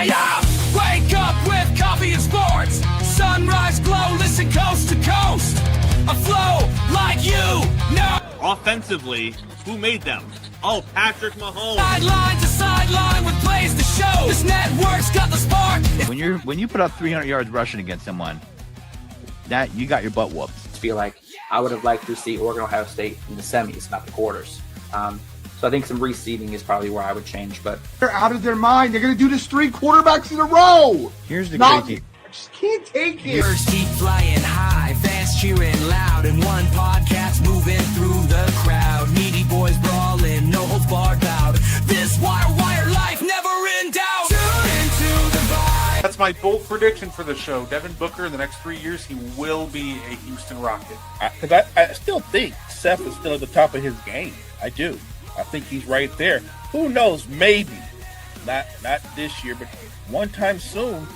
Yeah. Wake up with coffee and sports. Sunrise glow, listen coast to coast. A flow like you know. Offensively, who made them? Oh, Patrick Mahomes. Sideline to sideline with plays to show. This network's got the spark. When you put up 300 yards rushing against someone, that you got your butt whooped. I feel like I would have liked to see Oregon Ohio State in the semis, not the quarters. So I think some reseeding is probably where I would change. But they're out of their mind. They're going to do this 3 quarterbacks in a row. Here's the crazy. I just can't take it. Birds keep flying high, fast cheering loud, and one podcast moving through the crowd. Needy boys brawling, no holds barred bout. This wire life never in doubt. Tune into the vibe. That's my bold prediction for the show. Devin Booker, in the next 3 years, he will be a Houston Rocket. Because I still think Seth is still at the top of his game. I do. I think he's right there. Who knows? Maybe. Not this year, but one time soon.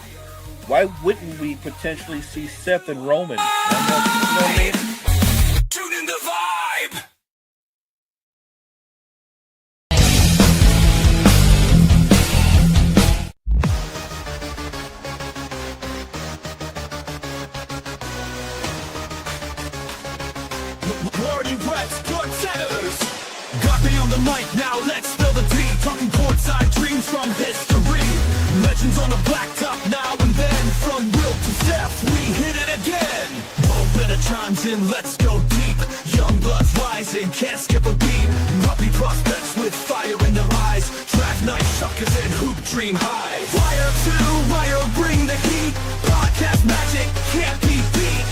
Why wouldn't we potentially see Seth and Roman? You know what I mean? Tune in the vibe. Warning reps, good setters. Got me on the mic, now let's spill the tea. Talking courtside dreams from history. Legends on the blacktop now and then. From Will to Steph, we hit it again. Open chimes in, let's go deep. Young blood's rising, can't skip a beat. Puppy prospects with fire in their eyes. Draft night suckers and hoop dream high. Wire to wire, bring the heat. Broadcast magic can't be beat.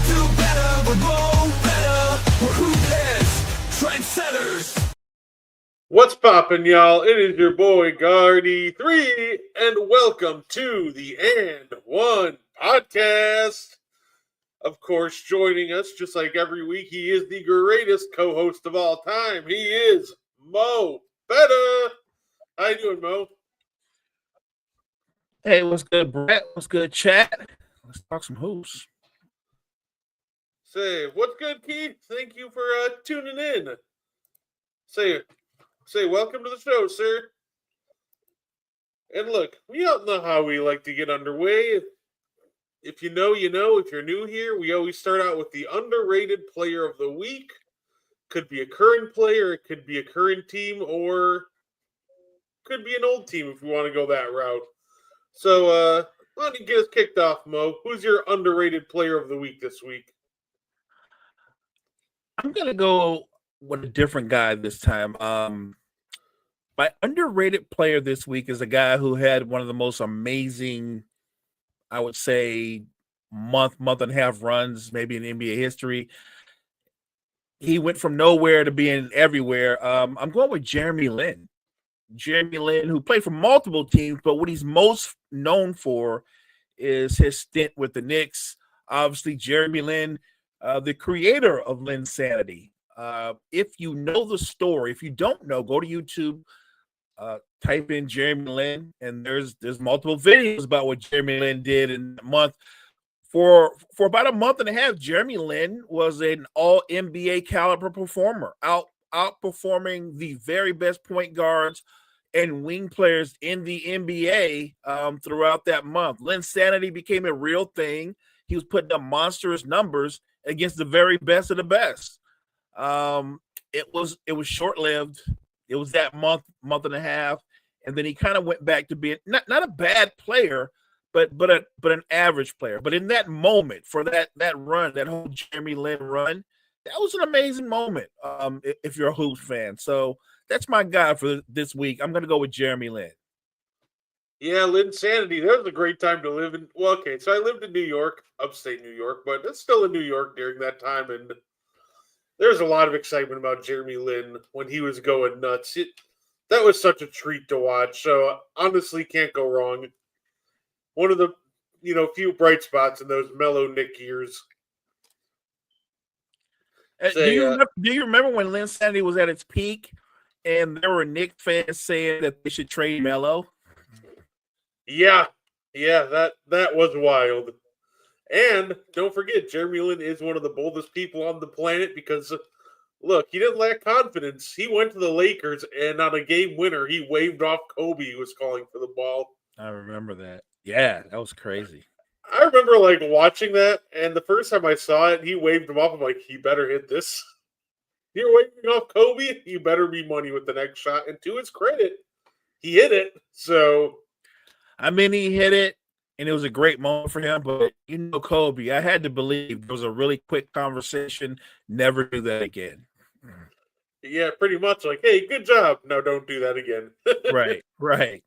Do better, we're more better. We're who cares? Trendsetters. What's poppin', y'all? It is your boy Gardi3, and welcome to the And One Podcast. Of course, joining us, just like every week, he is the greatest co-host of all time. He is Mo Better. How you doing, Mo? Hey, what's good, Brett? What's good, chat? Let's talk some hoops. Say, what's good, Keith? Thank you for tuning in. Say, welcome to the show, sir. And look, we all know how we like to get underway. If you know, you know. If you're new here, we always start out with the underrated player of the week. Could be a current player, it could be a current team, or could be an old team if we want to go that route. So, why don't you get us kicked off, Mo? Who's your underrated player of the week this week? I'm going to go with a different guy this time. My underrated player this week is a guy who had one of the most amazing, I would say, month and a half runs, maybe in NBA history. He went from nowhere to being everywhere. I'm going with Jeremy Lin. Jeremy Lin, who played for multiple teams, but what he's most known for is his stint with the Knicks. Obviously, Jeremy Lin, the creator of Linsanity. If you know the story, if you don't know, go to YouTube, type in Jeremy Lin, and there's multiple videos about what Jeremy Lin did in a month. For about a month and a half, Jeremy Lin was an all NBA caliber performer, outperforming the very best point guards and wing players in the NBA throughout that month. Linsanity became a real thing. He was putting up monstrous numbers against the very best of the best. It was short-lived. It was that month and a half, and then he kind of went back to being not a bad player, but an average player. But in that moment, for that run, that whole Jeremy Lin run, that was an amazing moment. If you're a Hoops fan, so that's my guy for this week. I'm going to go with Jeremy Lin. Yeah, Linsanity. That was a great time to live in. Well, okay, so I lived in New York, upstate New York, but it's still in New York during that time, and there's a lot of excitement about Jeremy Lin when he was going nuts. That was such a treat to watch. So honestly, can't go wrong. One of the few bright spots in those mellow Nick years. Do you remember when Linsanity was at its peak, and there were Knicks fans saying that they should trade Melo? Yeah, that was wild. And don't forget, Jeremy Lin is one of the boldest people on the planet because, look, he didn't lack confidence. He went to the Lakers, and on a game winner, he waved off Kobe, who was calling for the ball. I remember that. Yeah, that was crazy. I remember like watching that, and the first time I saw it, he waved him off. I'm like, he better hit this. You're waving off Kobe. You better be money with the next shot. And to his credit, he hit it. So, I mean, he hit it, and it was a great moment for him. But Kobe, I had to believe there was a really quick conversation. Never do that again. yeah, pretty much like, hey, good job. No, don't do that again. Right.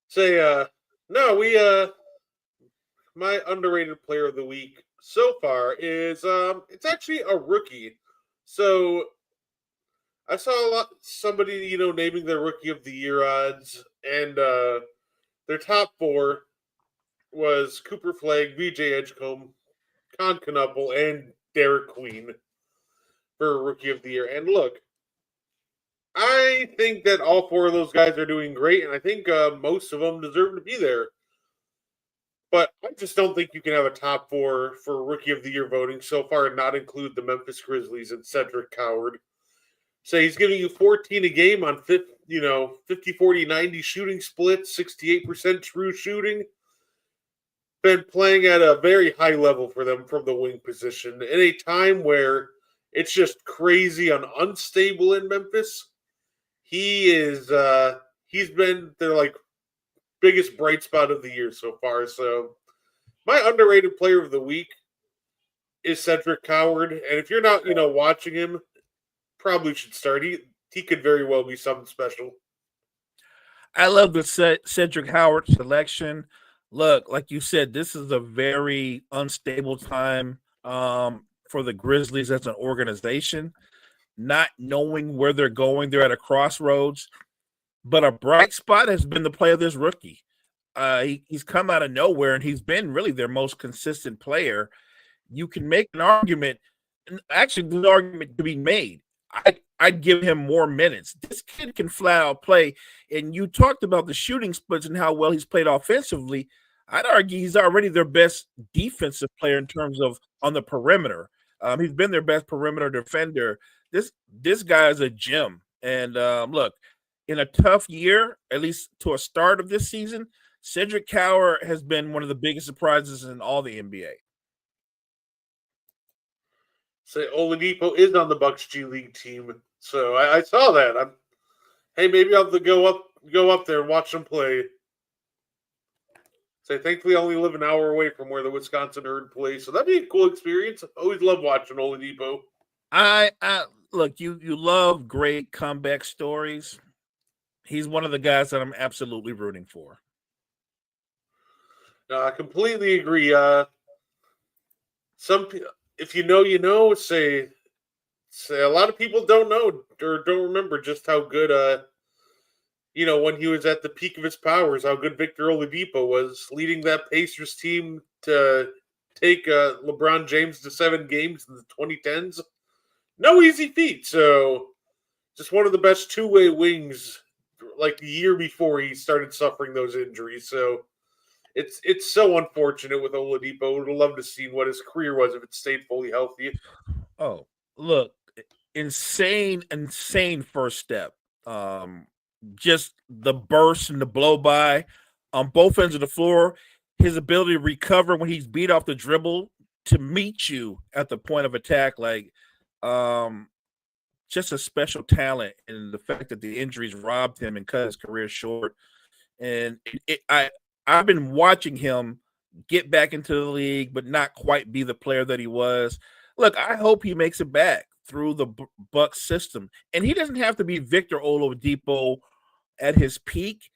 Say, no, my underrated player of the week so far is it's actually a rookie. So I saw somebody naming their rookie of the year odds, and their top four was Cooper Flagg, VJ Edgecombe, Con Knuppel, and Derek Queen for rookie of the year. And look, I think that all four of those guys are doing great, and I think most of them deserve to be there. But I just don't think you can have a top four for Rookie of the Year voting so far and not include the Memphis Grizzlies and Cedric Coward. So he's giving you 14 a game on 50, 40, 90 shooting splits, 68% true shooting. Been playing at a very high level for them from the wing position in a time where it's just crazy and unstable in Memphis. He's been their like biggest bright spot of the year so far. So my underrated player of the week is Cedric Coward. And if you're not, watching him, probably should start. He could very well be something special. I love the Cedric Howard selection. Look, like you said, this is a very unstable time for the Grizzlies as an organization, not knowing where they're going. They're at a crossroads. But a bright spot has been the play of this rookie. He's come out of nowhere, and he's been really their most consistent player. You can make an argument, and actually there's an argument to be made. I'd give him more minutes. This kid can flat out play. And you talked about the shooting splits and how well he's played offensively. I'd argue he's already their best defensive player in terms of on the perimeter. He's been their best perimeter defender. This guy is a gem. And look, in a tough year, at least to a start of this season, Cedric Coward has been one of the biggest surprises in all the NBA. So Oladipo is on the Bucks G League team, so I saw that. Maybe I'll have to go up there and watch them play. So thankfully, I only live an hour away from where the Wisconsin Herd plays, so that'd be a cool experience. I always love watching Oladipo. I look, you love great comeback stories. He's one of the guys that I'm absolutely rooting for. No, I completely agree. If you know, say a lot of people don't know or don't remember just how good, when he was at the peak of his powers, how good Victor Oladipo was leading that Pacers team to take LeBron James to 7 games in the 2010s. No easy feat. So just one of the best two-way wings like the year before he started suffering those injuries. So it's so unfortunate with Oladipo. Would have loved to see what his career was if it stayed fully healthy. Oh, look, insane first step. Just the burst and the blow by on both ends of the floor. His ability to recover when he's beat off the dribble to meet you at the point of attack, just a special talent. And the fact that the injuries robbed him and cut his career short. And I've been watching him get back into the league, but not quite be the player that he was. Look, I hope he makes it back through the Bucks system. And he doesn't have to be Victor Oladipo at his peak.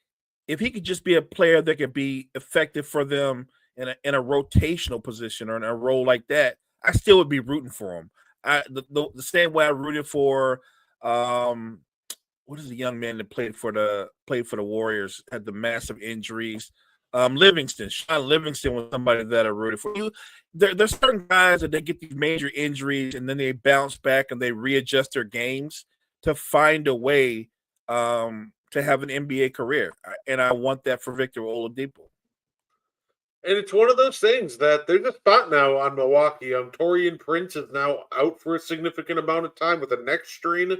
If he could just be a player that could be effective for them in a rotational position or in a role like that, I still would be rooting for him. The same way I rooted for what is the young man that played for the Warriors, had the massive injuries. Livingston. Sean Livingston was somebody that I rooted for. There's certain guys that they get these major injuries and then they bounce back and they readjust their games to find a way to have an NBA career. And I want that for Victor Oladipo. And it's one of those things that there's a spot now on Milwaukee. Torian Prince is now out for a significant amount of time with a neck strain.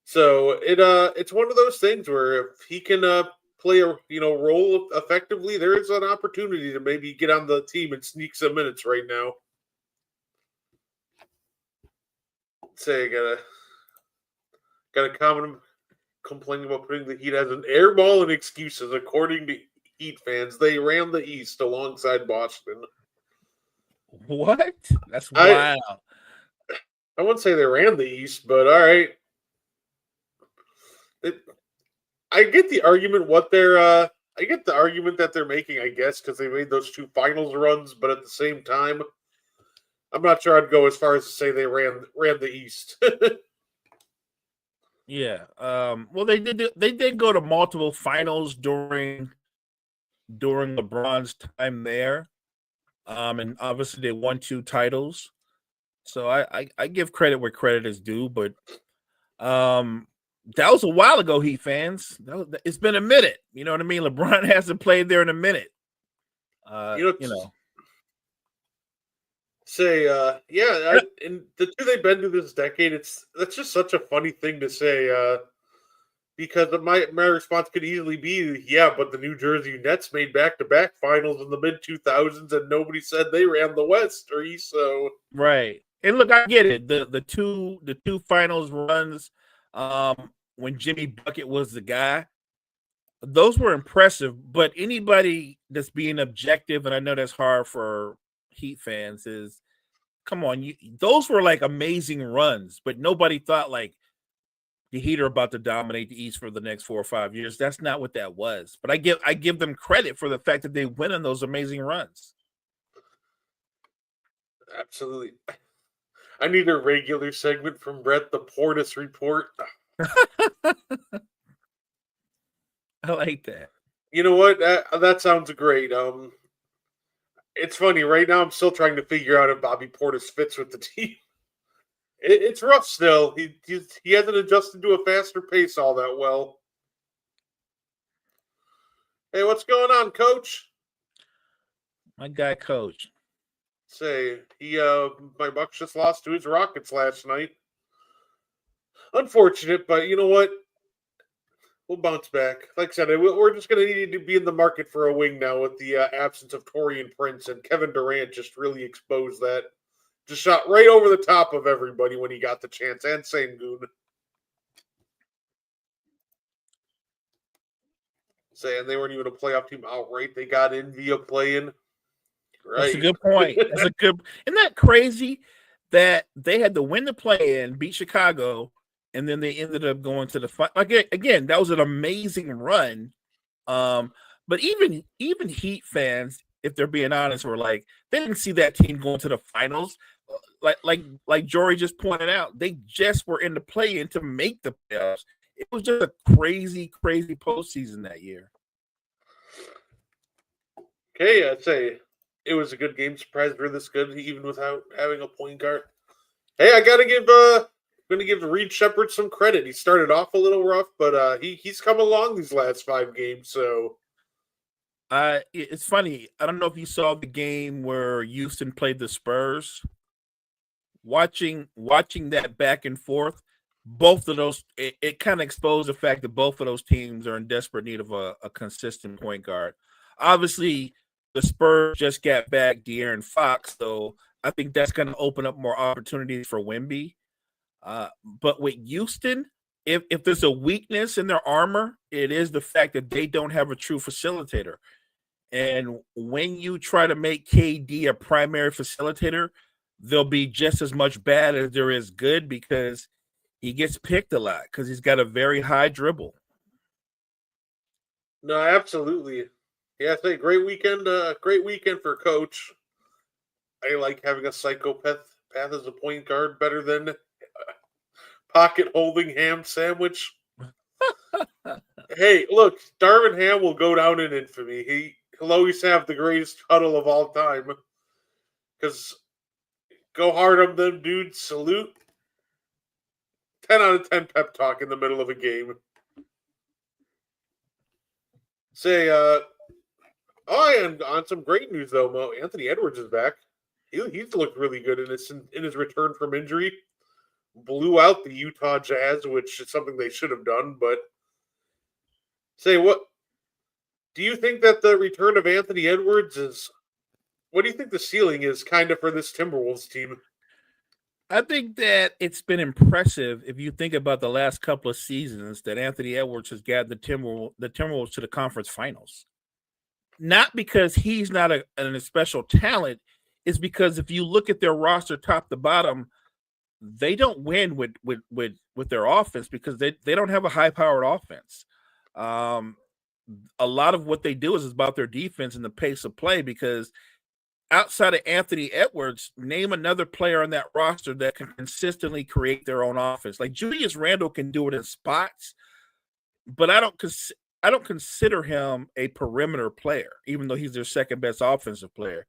So it's one of those things where if he can play a role effectively, there is an opportunity to maybe get on the team and sneak some minutes right now. Say got a comment complaining about putting the Heat as an airball and excuses. According to Heat fans, they ran the East alongside Boston. What? That's wild. I wouldn't say they ran the East, but all right. I get the argument I get the argument that they're making, I guess, because they made those 2 finals runs, but at the same time, I'm not sure I'd go as far as to say they ran the East. Yeah. Well, they did go to multiple finals during LeBron's time there. And obviously they won 2 titles. So I give credit where credit is due, but that was a while ago, Heat fans. It's been a minute. You know what I mean? LeBron hasn't played there in a minute. Say, and the 2 they've been to this decade, that's just such a funny thing to say, because my response could easily be, yeah, but the New Jersey Nets made back-to-back finals in the mid-2000s, and nobody said they ran the West or East, so... Right. And look, I get it. The two finals runs, when Jimmy Bucket was the guy, those were impressive. But anybody that's being objective, and I know that's hard for Heat fans, is come on, those were like amazing runs, but nobody thought like the Heat are about to dominate the East for the next 4 or 5 years. That's not what that was. But I give them credit for the fact that they went on those amazing runs. Absolutely. I need a regular segment from Brett, the Portis Report. I like that. You know what? That sounds great. It's funny. Right now, I'm still trying to figure out if Bobby Portis fits with the team. It's rough still. He hasn't adjusted to a faster pace all that well. Hey, what's going on, Coach? My guy, Coach. Say, my Bucks just lost to his Rockets last night. Unfortunate, but you know what? We'll bounce back. Like I said, we're just going to need to be in the market for a wing now with the absence of Torian Prince, and Kevin Durant just really exposed that. Just shot right over the top of everybody when he got the chance, and Sengun. Saying they weren't even a playoff team outright. They got in via play-in. Right. That's a good point. Isn't that crazy that they had to win the play-in, beat Chicago, and then they ended up going to the final? Again, that was an amazing run. But even Heat fans, if they're being honest, were like, they didn't see that team going to the finals. Like Jory just pointed out, they just were in the play-in to make the playoffs. It was just a crazy, crazy postseason that year. Okay, I'd say it was a good game. Surprised we're this good, even without having a point guard. Hey, I gotta give Reed Shepherd some credit. He started off a little rough, but he's come along these last 5 games. So, it's funny. I don't know if you saw the game where Houston played the Spurs. Watching that back and forth, both of those, it kind of exposed the fact that both of those teams are in desperate need of a consistent point guard. Obviously, the Spurs just got back De'Aaron Fox, so I think that's going to open up more opportunities for Wemby. But with Houston, if there's a weakness in their armor, it is the fact that they don't have a true facilitator. And when you try to make KD a primary facilitator, there'll be just as much bad as there is good, because he gets picked a lot because he's got a very high dribble. No, absolutely. Yeah, I think great weekend for Coach. I like having a psychopath as a point guard better than pocket holding ham sandwich. Hey, look, Darvin Ham will go down in infamy. He'll always have the greatest huddle of all time. Because go hard on them, dudes. Salute. 10 out of 10 pep talk in the middle of a game. Say, Oh, and on some great news though, Mo, Anthony Edwards is back. He's looked really good in his return from injury. Blew out the Utah Jazz, which is something they should have done. But say what? Do you think that the return of Anthony Edwards is? What do you think the ceiling is, kind of, for this Timberwolves team? I think that it's been impressive if you think about the last couple of seasons that Anthony Edwards has gotten the Timberwolves to the conference finals. Not because he's not a special talent, it's because if you look at their roster top to bottom, they don't win with their offense because they don't have a high-powered offense. A lot of what they do is about their defense and the pace of play because outside of Anthony Edwards, name another player on that roster that can consistently create their own offense. Like Julius Randle can do it in spots, but I don't consider him a perimeter player, even though he's their second best offensive player.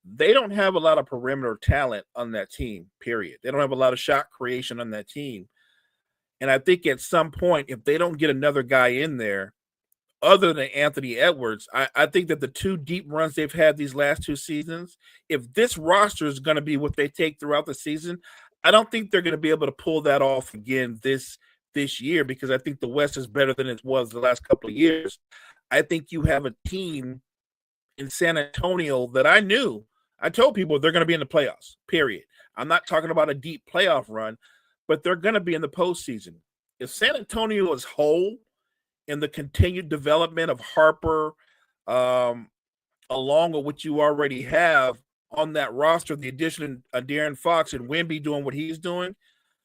They don't have a lot of perimeter talent on that team, period. They don't have a lot of shot creation on that team. And I think at some point, if they don't get another guy in there, other than Anthony Edwards, I think that the two deep runs they've had these last two seasons, if this roster is going to be what they take throughout the season, I don't think they're going to be able to pull that off again this year because I think the West is better than it was the last couple of years. I think you have a team in San Antonio that I told people they're going to be in the playoffs, period. I'm not talking about a deep playoff run, but they're going to be in the postseason. If San Antonio is whole, in the continued development of Harper, along with what you already have on that roster, the addition of De'Aaron Fox and Wemby doing what he's doing,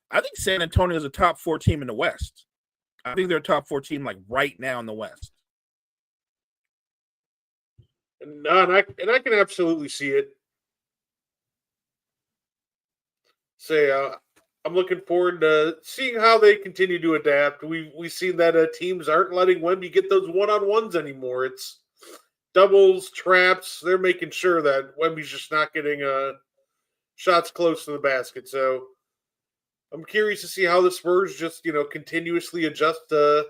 I think San Antonio is a top 4 team in the West. I think they're a top 4 team like right now in the West. No, and I can absolutely see it. I'm looking forward to seeing how they continue to adapt. We've seen that teams aren't letting Wemby get those one-on-ones anymore. It's doubles, traps. They're making sure that Wemby's just not getting shots close to the basket. So I'm curious to see how the Spurs just continuously adjust the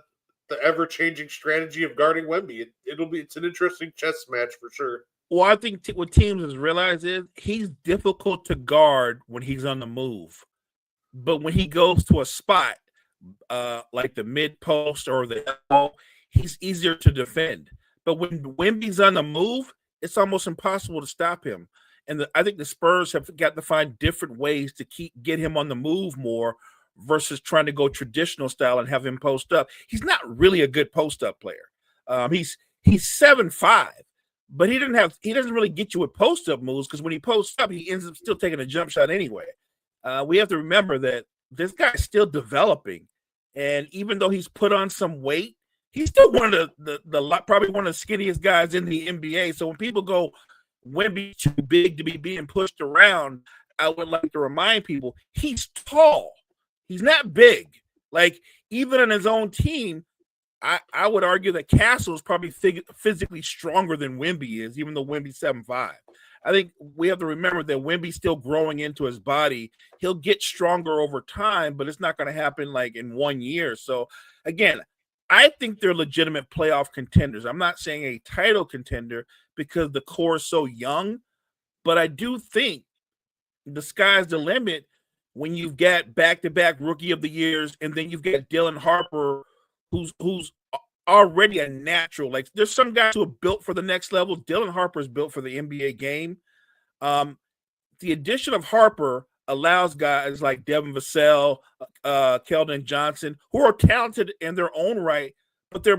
ever-changing strategy of guarding Wemby. It's an interesting chess match for sure. Well, I think what teams has realized is he's difficult to guard when he's on the move. But when he goes to a spot like the mid post or the elbow, he's easier to defend. But when Wemby's on the move, it's almost impossible to stop him. And I think the Spurs have got to find different ways to get him on the move more versus trying to go traditional style and have him post up. He's not really a good post up player. He's 7'5", but he doesn't really get you with post up moves because when he posts up, he ends up still taking a jump shot anyway. We have to remember that this guy's still developing, and even though he's put on some weight, he's still one of the probably one of the skinniest guys in the NBA. So when people go, Wemby's too big to be being pushed around, I would like to remind people he's tall. He's not big. Like even on his own team, I would argue that Castle is probably physically stronger than Wemby is, even though Wemby's 7'5". I think we have to remember that Wemby's still growing into his body. He'll get stronger over time, but it's not going to happen like in 1 year. So, again, I think they're legitimate playoff contenders. I'm not saying a title contender because the core is so young, but I do think the sky's the limit when you've got back-to-back Rookie of the Years, and then you've got Dylan Harper, who's already a natural. Like there's some guys who are built for the next level. Dylan Harper is built for the NBA game. The addition of Harper allows guys like Devin Vassell, Keldon Johnson, who are talented in their own right, but they're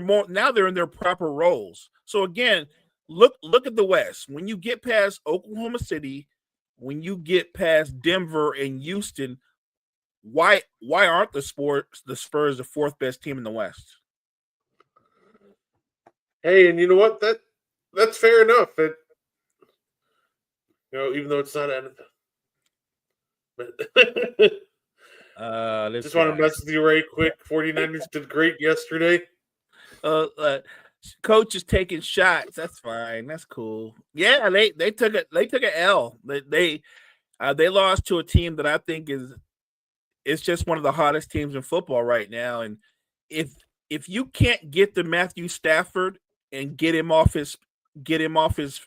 in their proper roles. So again, look at the West. When you get past Oklahoma City, when you get past Denver and Houston, why aren't the Spurs the fourth best team in the West? Hey, and you know what? That's fair enough. Even though it's not anything. Just want to mess with you right quick. 49ers did great yesterday. Coach is taking shots. That's fine. That's cool. Yeah, they took an L. They lost to a team that I think is just one of the hottest teams in football right now. And if you can't get to Matthew Stafford and get him off his get him off his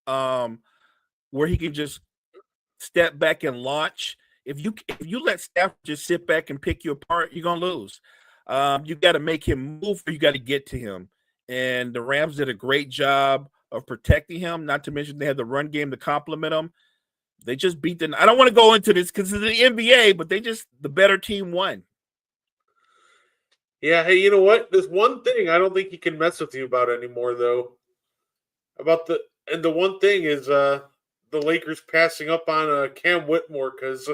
where he can just step back and launch. If you let Stafford just sit back and pick you apart, you're gonna lose. You got to make him move, or you got to get to him. And the Rams did a great job of protecting him. Not to mention they had the run game to complement him. They just beat the. I don't want to go into this because it's the NBA, but the better team won. Yeah, hey, you know what? There's one thing I don't think he can mess with you about anymore, though. The one thing is the Lakers passing up on Cam Whitmore, because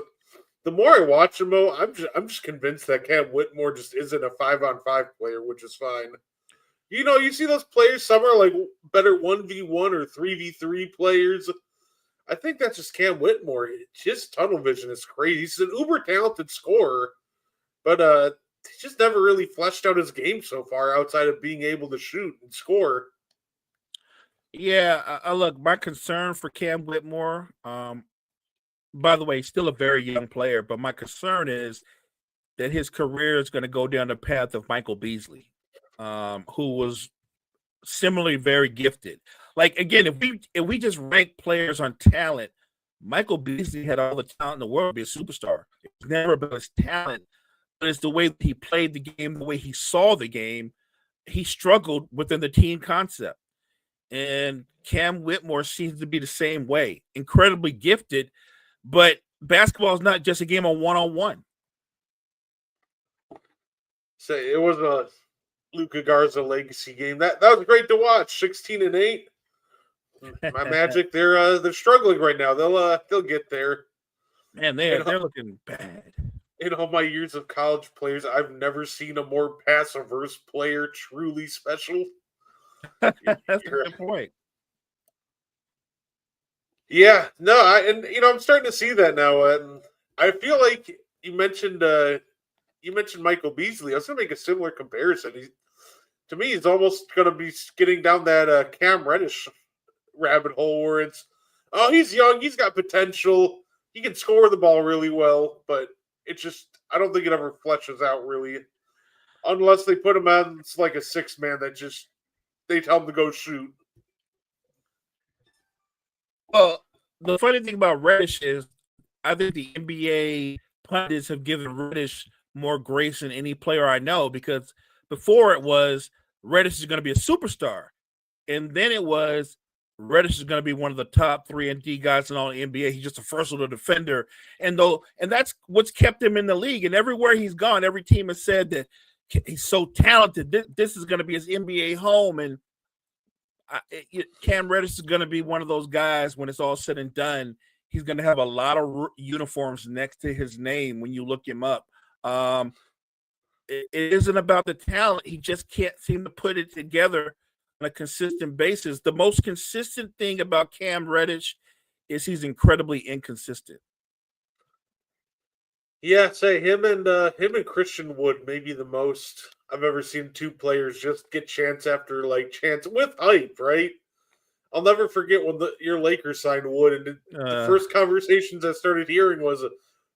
the more I watch him, I'm just convinced that Cam Whitmore just isn't a 5-on-5 player, which is fine. You see those players, some are like better 1v1 or 3v3 players. I think that's just Cam Whitmore. His tunnel vision is crazy. He's an uber talented scorer, but he just never really fleshed out his game so far outside of being able to shoot and score. Yeah, look, my concern for Cam Whitmore, by the way, he's still a very young player, but my concern is that his career is going to go down the path of Michael Beasley, who was similarly very gifted. Like, again, if we just rank players on talent, Michael Beasley had all the talent in the world to be a superstar. It's never about his talent, but it's the way that he played the game, the way he saw the game. He struggled within the team concept. And Cam Whitmore seems to be the same way. Incredibly gifted, but basketball is not just a game of one-on-one. So it was a Luka Garza legacy game. That was great to watch. 16-8. My Magic, they're struggling right now. They'll get there. Man, they're looking bad. In all my years of college players, I've never seen a more pass-averse player truly special. That's a good point. Yeah, no, I'm starting to see that now, and I feel like you mentioned Michael Beasley. I was going to make a similar comparison. To me, he's almost going to be getting down that Cam Reddish rabbit hole where it's, oh, he's young, he's got potential, he can score the ball really well, but it's just, I don't think it ever fleshes out really, unless they put him on like a six man that just they tell him to go shoot. Well, the funny thing about Reddish is I think the NBA pundits have given Reddish more grace than any player I know, because before it was Reddish is going to be a superstar. And then it was Reddish is going to be one of the top 3 and D guys in all the NBA. He's just a versatile defender. And that's what's kept him in the league. And everywhere he's gone, every team has said that he's so talented. This is going to be his NBA home. And Cam Reddish is going to be one of those guys when it's all said and done. He's going to have a lot of uniforms next to his name when you look him up. It isn't about the talent. He just can't seem to put it together on a consistent basis. The most consistent thing about Cam Reddish is he's incredibly inconsistent. Yeah, say him and Christian Wood may be the most I've ever seen two players just get chance after like chance with hype, right? I'll never forget when your Lakers signed Wood, and the first conversations I started hearing was,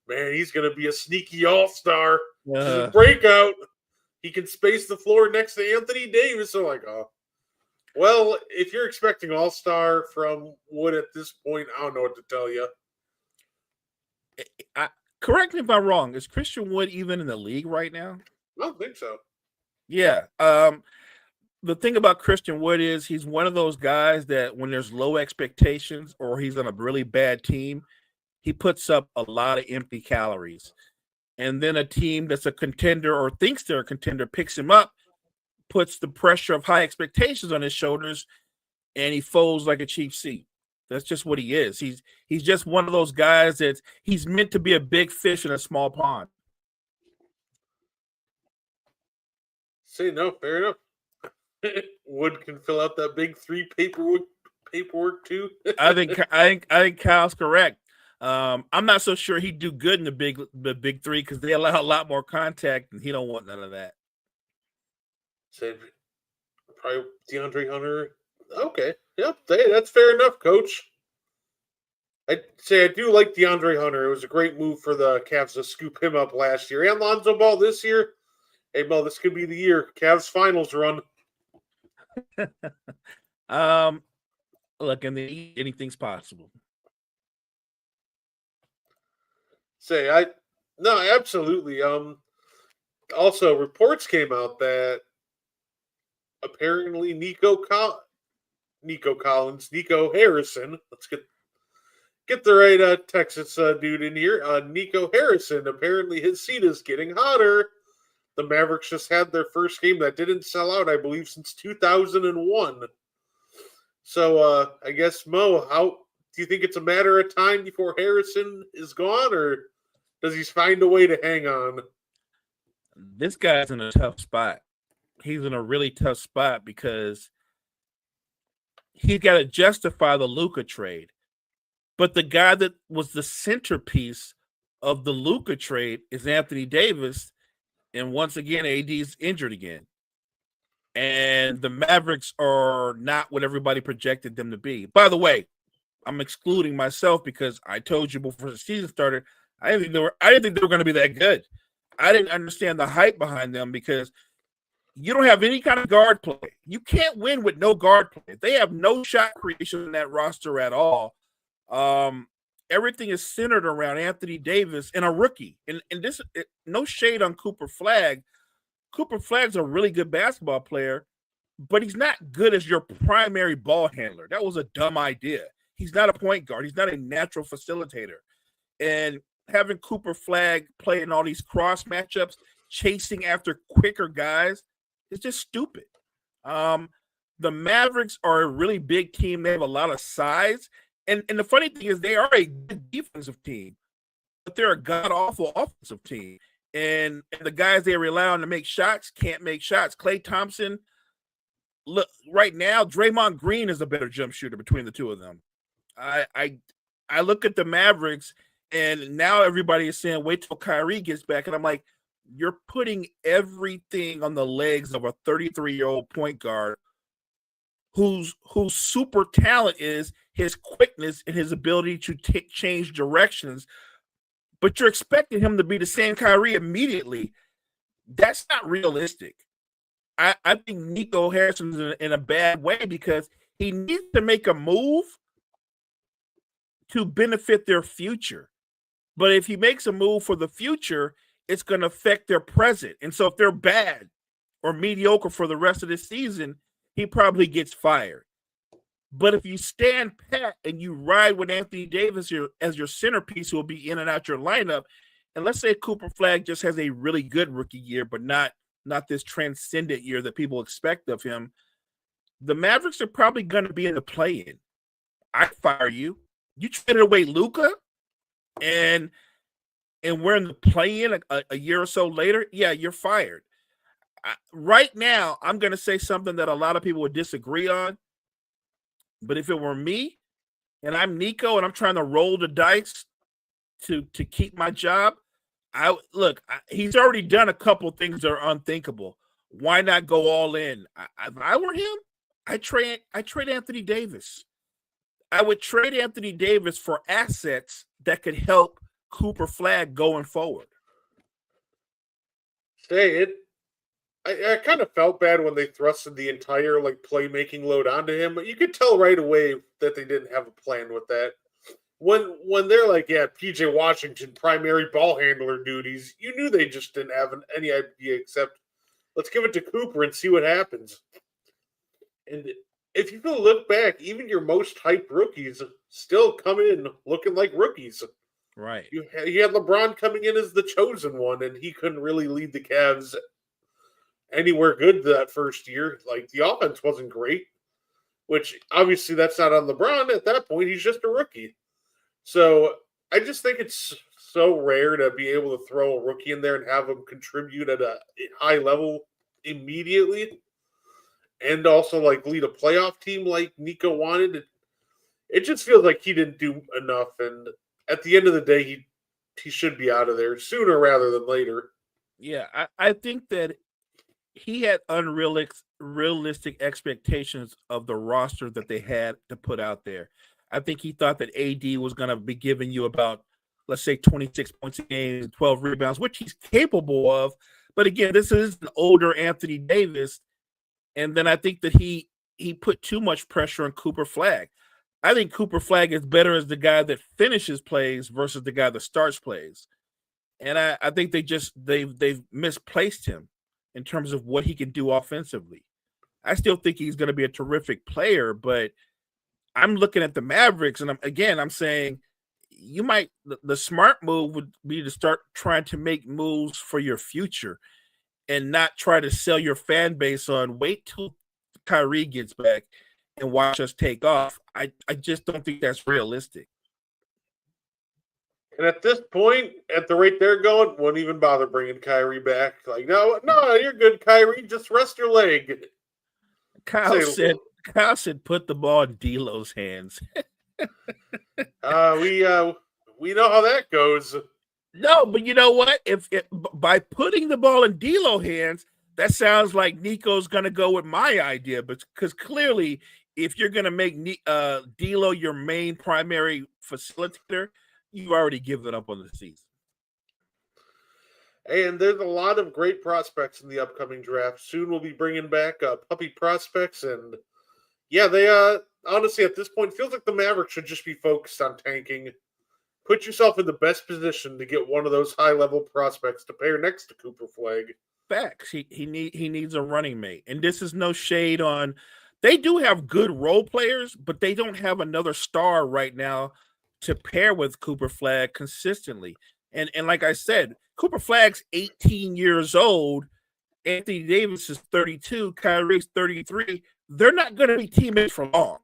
man, he's going to be a sneaky all-star. Breakout. He can space the floor next to Anthony Davis. So like, oh. Well, if you're expecting all-star from Wood at this point, I don't know what to tell you. Correct me if I'm wrong. Is Christian Wood even in the league right now? I don't think so. Yeah. The thing about Christian Wood is he's one of those guys that when there's low expectations or he's on a really bad team, he puts up a lot of empty calories. And then a team that's a contender or thinks they're a contender picks him up, puts the pressure of high expectations on his shoulders, and he folds like a cheap seat. That's just what he is. He's just one of those guys that he's meant to be a big fish in a small pond. Say no, fair enough. Wood can fill out that big 3 paperwork too. I think Kyle's correct. I'm not so sure he'd do good in the big 3 because they allow a lot more contact, and he don't want none of that. Say probably DeAndre Hunter. Okay, yep, that's fair enough, Coach. I'd say I do like DeAndre Hunter. It was a great move for the Cavs to scoop him up last year. And Lonzo Ball this year. Hey, Mel, this could be the year. Cavs finals run. Look, in the East, anything's possible. No, absolutely. Also, reports came out that apparently Nico Harrison. Let's get the right Texas dude in here. Nico Harrison. Apparently, his seat is getting hotter. The Mavericks just had their first game that didn't sell out, I believe, since 2001. So, I guess Mo, how do you think it's a matter of time before Harrison is gone, or does he find a way to hang on? This guy's in a tough spot. He's in a really tough spot because he's got to justify the Luka trade. But the guy that was the centerpiece of the Luka trade is Anthony Davis. And once again, AD's injured again. And the Mavericks are not what everybody projected them to be. By the way, I'm excluding myself because I told you before the season started, I didn't think they were going to be that good. I didn't understand the hype behind them because you don't have any kind of guard play. You can't win with no guard play. They have no shot creation in that roster at all. Everything is centered around Anthony Davis and a rookie. And this, no shade on Cooper Flagg. Cooper Flagg's a really good basketball player, but he's not good as your primary ball handler. That was a dumb idea. He's not a point guard. He's not a natural facilitator. And having Cooper Flagg play in all these cross matchups, chasing after quicker guys, is just stupid. The Mavericks are a really big team. They have a lot of size. And the funny thing is they are a good defensive team, but they're a god-awful offensive team. And the guys they rely on to make shots can't make shots. Klay Thompson, look, right now, Draymond Green is a better jump shooter between the two of them. I look at the Mavericks, and now everybody is saying, wait till Kyrie gets back. And I'm like, you're putting everything on the legs of a 33-year-old point guard whose super talent is his quickness and his ability to change directions. But you're expecting him to be the same Kyrie immediately. That's not realistic. I think Nico Harrison's in a bad way because he needs to make a move to benefit their future. But if he makes a move for the future, it's going to affect their present. And so if they're bad or mediocre for the rest of the season, he probably gets fired. But if you stand pat and you ride with Anthony Davis as your centerpiece who will be in and out your lineup, and let's say Cooper Flagg just has a really good rookie year, but not this transcendent year that people expect of him, the Mavericks are probably going to be in the play-in. I'd fire you. You traded away Luka, and we're in the play-in a year or so later, yeah, you're fired. Right now, I'm going to say something that a lot of people would disagree on. But if it were me and I'm Nico and I'm trying to roll the dice to keep my job, he's already done a couple things that are unthinkable. Why not go all in? If I were him, I trade Anthony Davis. I would trade Anthony Davis for assets that could help Cooper Flagg going forward. I kind of felt bad when they thrusted the entire playmaking load onto him. But you could tell right away that they didn't have a plan with that. When they're like, yeah, PJ Washington primary ball handler duties, you knew they just didn't have any idea except let's give it to Cooper and see what happens. And if you look back, even your most hyped rookies still come in looking like rookies. Right. You had LeBron coming in as the chosen one, and he couldn't really lead the Cavs anywhere good that first year. The offense wasn't great, which obviously that's not on LeBron. At that point, he's just a rookie. So I just think it's so rare to be able to throw a rookie in there and have him contribute at a high level immediately, and also lead a playoff team like Nico wanted. It just feels like he didn't do enough, and at the end of the day, he should be out of there sooner rather than later. Yeah, I think that he had unrealistic expectations of the roster that they had to put out there. I think he thought that AD was going to be giving you about, let's say, 26 points a game, 12 rebounds, which he's capable of. But again, this is an older Anthony Davis. And then I think that he put too much pressure on Cooper Flagg. I think Cooper Flag is better as the guy that finishes plays versus the guy that starts plays. And I think they've misplaced him in terms of what he can do offensively. I still think he's going to be a terrific player, but I'm looking at the Mavericks, and I'm saying you might the smart move would be to start trying to make moves for your future and not try to sell your fan base on wait till Kyrie gets back and watch us take off. I just don't think that's realistic. And at this point, at the rate they're going, wouldn't even bother bringing Kyrie back. Like, no, you're good, Kyrie. Just rest your leg. Kyle said, put the ball in D'Lo's hands. We know how that goes. No, but you know what? If by putting the ball in D'Lo hands, that sounds like Nico's going to go with my idea. But because clearly, if you're going to make D'Lo your main primary facilitator, you've already given up on the season. And there's a lot of great prospects in the upcoming draft. Soon we'll be bringing back puppy prospects, and yeah, they honestly at this point feels like the Mavericks should just be focused on tanking. Put yourself in the best position to get one of those high-level prospects to pair next to Cooper Flag. Facts. He needs a running mate, and this is no shade on. They do have good role players, but they don't have another star right now to pair with Cooper Flag consistently. And like I said, Cooper Flag's 18 years old. Anthony Davis is 32. Kyrie's 33. They're not going to be teammates for long.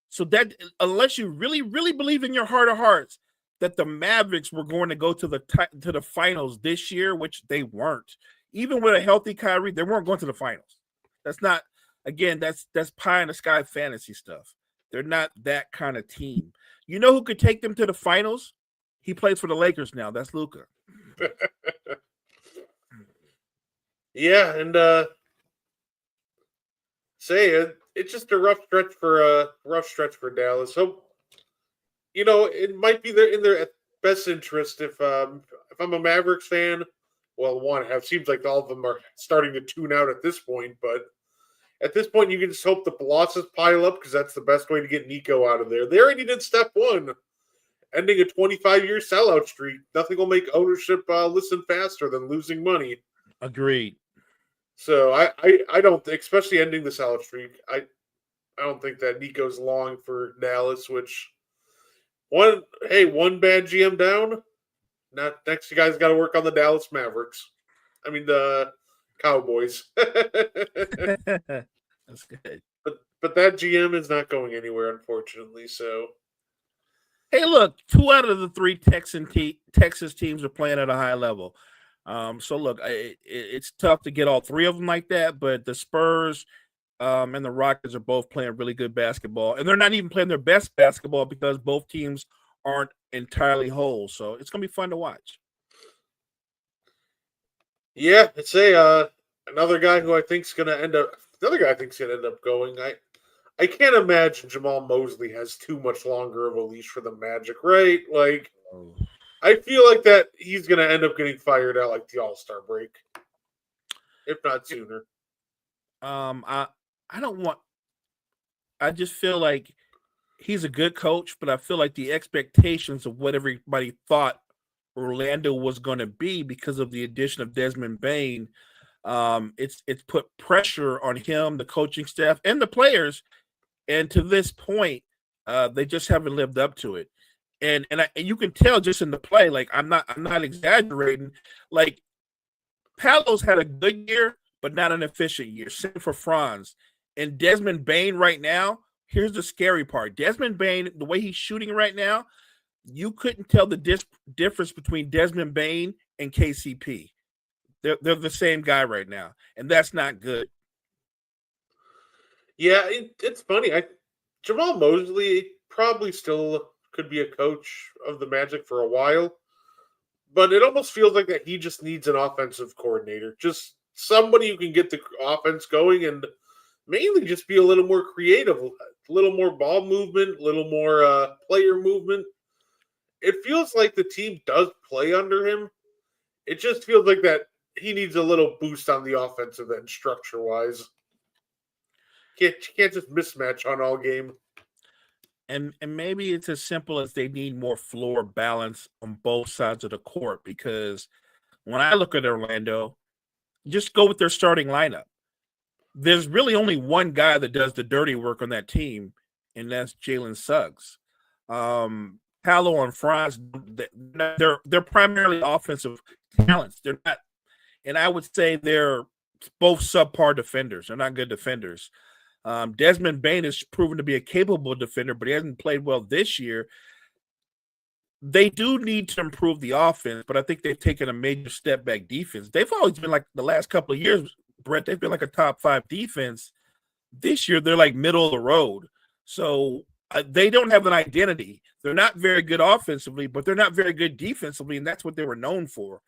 So that unless you really, really believe in your heart of hearts that the Mavericks were going to go to the finals this year, which they weren't. Even with a healthy Kyrie, they weren't going to the finals. That's not. Again, that's pie in the sky fantasy stuff. They're not that kind of team. You know who could take them to the finals? He plays for the Lakers now. That's Luka. Yeah, and it's just a rough stretch for Dallas. So, it might be in their best interest if I'm a Mavericks fan. Well, it seems like all of them are starting to tune out at this point, but at this point, you can just hope the losses pile up because that's the best way to get Nico out of there. They already did step one, ending a 25-year sellout streak. Nothing will make ownership listen faster than losing money. Agreed. So I don't think, especially ending the sellout streak, I don't think that Nico's long for Dallas. Which one bad GM down. Not next, you guys got to work on the Dallas Mavericks. I mean the Cowboys. That's good. But that GM is not going anywhere, unfortunately. So, hey, look, 2 out of the 3 Texas teams are playing at a high level. So look, it's tough to get all 3 of them like that, but the Spurs and the Rockets are both playing really good basketball, and they're not even playing their best basketball because both teams aren't entirely whole. So it's gonna be fun to watch. Yeah, it's another guy who I think is going to end up. Another guy I think is going to end up going. I can't imagine Jamal Mosley has too much longer of a leash for the Magic, right? Like, I feel like that he's going to end up getting fired out like the All-Star break, if not sooner. I don't want. I just feel like he's a good coach, but I feel like the expectations of what everybody thought Orlando was going to be because of the addition of Desmond Bane, it's put pressure on him, the coaching staff, and the players. And to this point, they just haven't lived up to it. And you can tell just in the play, like I'm not exaggerating. Like Palos had a good year, but not an efficient year. Same for Franz. And Desmond Bane right now, here's the scary part. Desmond Bane, the way he's shooting right now, you couldn't tell the difference between Desmond Bane and KCP. They're the same guy right now, and that's not good. Yeah, it's funny. Jamal Mosley probably still could be a coach of the Magic for a while, but it almost feels like that he just needs an offensive coordinator, just somebody who can get the offense going and mainly just be a little more creative, a little more ball movement, a little more player movement. It feels like the team does play under him. It just feels like that he needs a little boost on the offensive end, structure-wise. Can't just mismatch on all game. And maybe it's as simple as they need more floor balance on both sides of the court, because when I look at Orlando, just go with their starting lineup. There's really only one guy that does the dirty work on that team, and that's Jalen Suggs. Paolo and Franz, they're primarily offensive talents. They're not, and I would say they're both subpar defenders. They're not good defenders. Desmond Bain has proven to be a capable defender, but he hasn't played well this year. They do need to improve the offense, but I think they've taken a major step back defense. They've always been like the last couple of years, Brett, they've been like a top 5 defense. This year, they're like middle of the road. So they don't have an identity. They're not very good offensively, but they're not very good defensively, and that's what they were known for.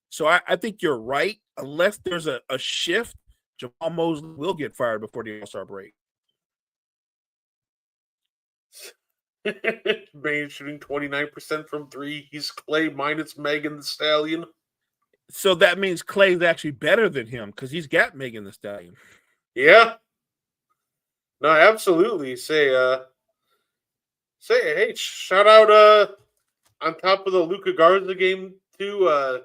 So I think you're right. Unless there's a shift, Jamal Mosley will get fired before the All-Star break. Bain shooting 29% from 3. He's Clay minus Megan the Stallion. So that means Clay's actually better than him because he's got Megan the Stallion. Yeah. No, absolutely. Say, hey, shout out on top of the Luka Garza game too.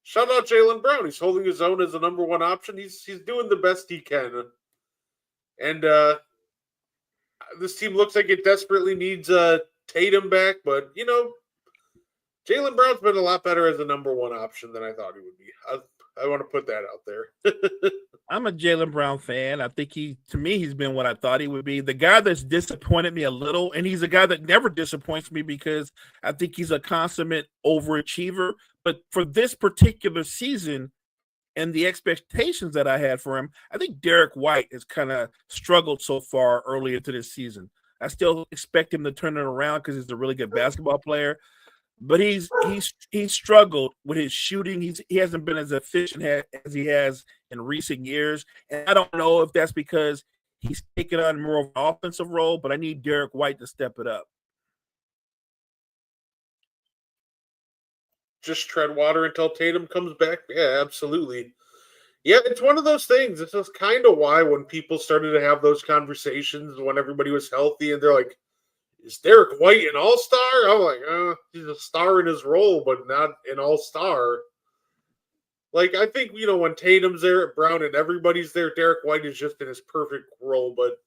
Shout out Jaylen Brown. He's holding his own as the number 1 option. He's doing the best he can. And this team looks like it desperately needs Tatum back, but you know, Jaylen Brown's been a lot better as a number 1 option than I thought he would be. I want to put that out there. I'm a Jaylen Brown fan. I think to me, he's been what I thought he would be. The guy that's disappointed me a little, and he's a guy that never disappoints me because I think he's a consummate overachiever. But for this particular season and the expectations that I had for him, I think Derek White has kind of struggled so far early into this season. I still expect him to turn it around because he's a really good basketball player. But he's struggled with his shooting. He hasn't been as efficient as he has in recent years. And I don't know if that's because he's taken on more of an offensive role, but I need Derek White to step it up. Just tread water until Tatum comes back. Yeah, absolutely. Yeah, it's one of those things. This is kind of why when people started to have those conversations when everybody was healthy and they're like, is Derek White an all-star? I'm like, he's a star in his role, but not an all-star. Like, I think, you know, when Tatum's there at Brown and everybody's there, Derek White is just in his perfect role. But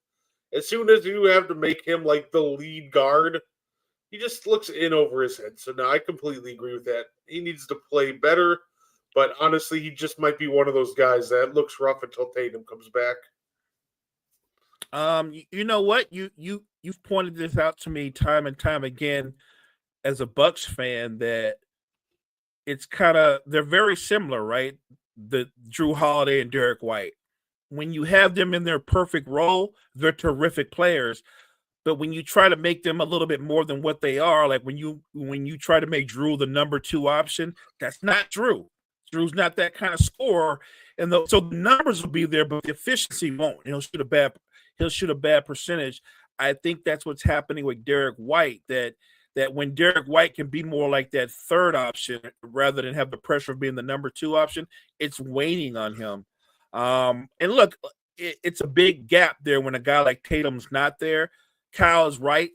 as soon as you have to make him like the lead guard, he just looks in over his head. So, no, I completely agree with that. He needs to play better. But honestly, he just might be one of those guys that looks rough until Tatum comes back. You know what? You've pointed this out to me time and time again as a Bucks fan that it's they're very similar, right? The Drew Holiday and Derek White. When you have them in their perfect role, they're terrific players. But when you try to make them a little bit more than what they are, like when you try to make Drew the number 2 option, that's not Drew. Drew's not that kind of scorer, and so the numbers will be there, but the efficiency won't. He'll shoot a bad percentage. I think that's what's happening with Derek White. That when Derek White can be more like that 3rd option rather than have the pressure of being the number 2 option, it's waning on him. And look, it's a big gap there when a guy like Tatum's not there. Kyle is right.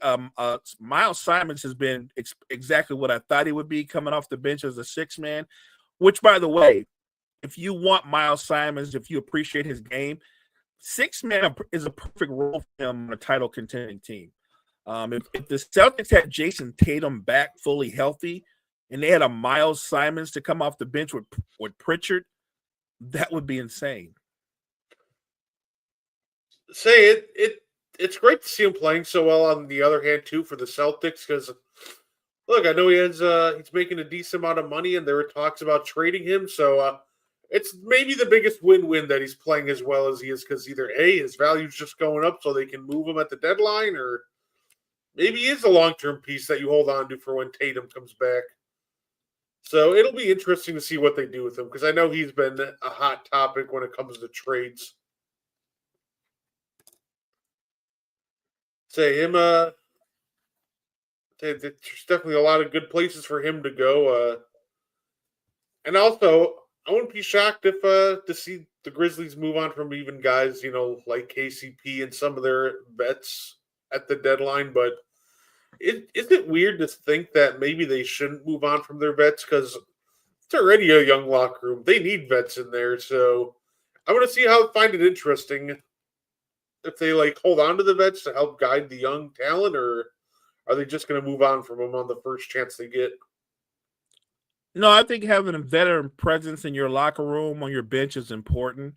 Miles Simons has been exactly what I thought he would be coming off the bench as a 6th man. Which, by the way, if you want Miles Simons, if you appreciate his game, 6th man is a perfect role for him on a title contending team. If the Celtics had Jason Tatum back fully healthy and they had a Miles Simons to come off the bench with Pritchard, that would be insane. Say it's great to see him playing so well on the other hand too for the Celtics because look, I know he's making a decent amount of money and there were talks about trading him, so it's maybe the biggest win-win that he's playing as well as he is because either A, his value's just going up so they can move him at the deadline, or maybe he is a long-term piece that you hold on to for when Tatum comes back. So it'll be interesting to see what they do with him because I know he's been a hot topic when it comes to trades. Say him, there's definitely a lot of good places for him to go. And also, I wouldn't be shocked if to see the Grizzlies move on from even guys, you know, like KCP and some of their vets at the deadline. But Is it weird to think that maybe they shouldn't move on from their vets because it's already a young locker room. They need vets in there, so I want to see how find it interesting if they like hold on to the vets to help guide the young talent, or are they just going to move on from them on the first chance they get? No, I think having a veteran presence in your locker room on your bench is important.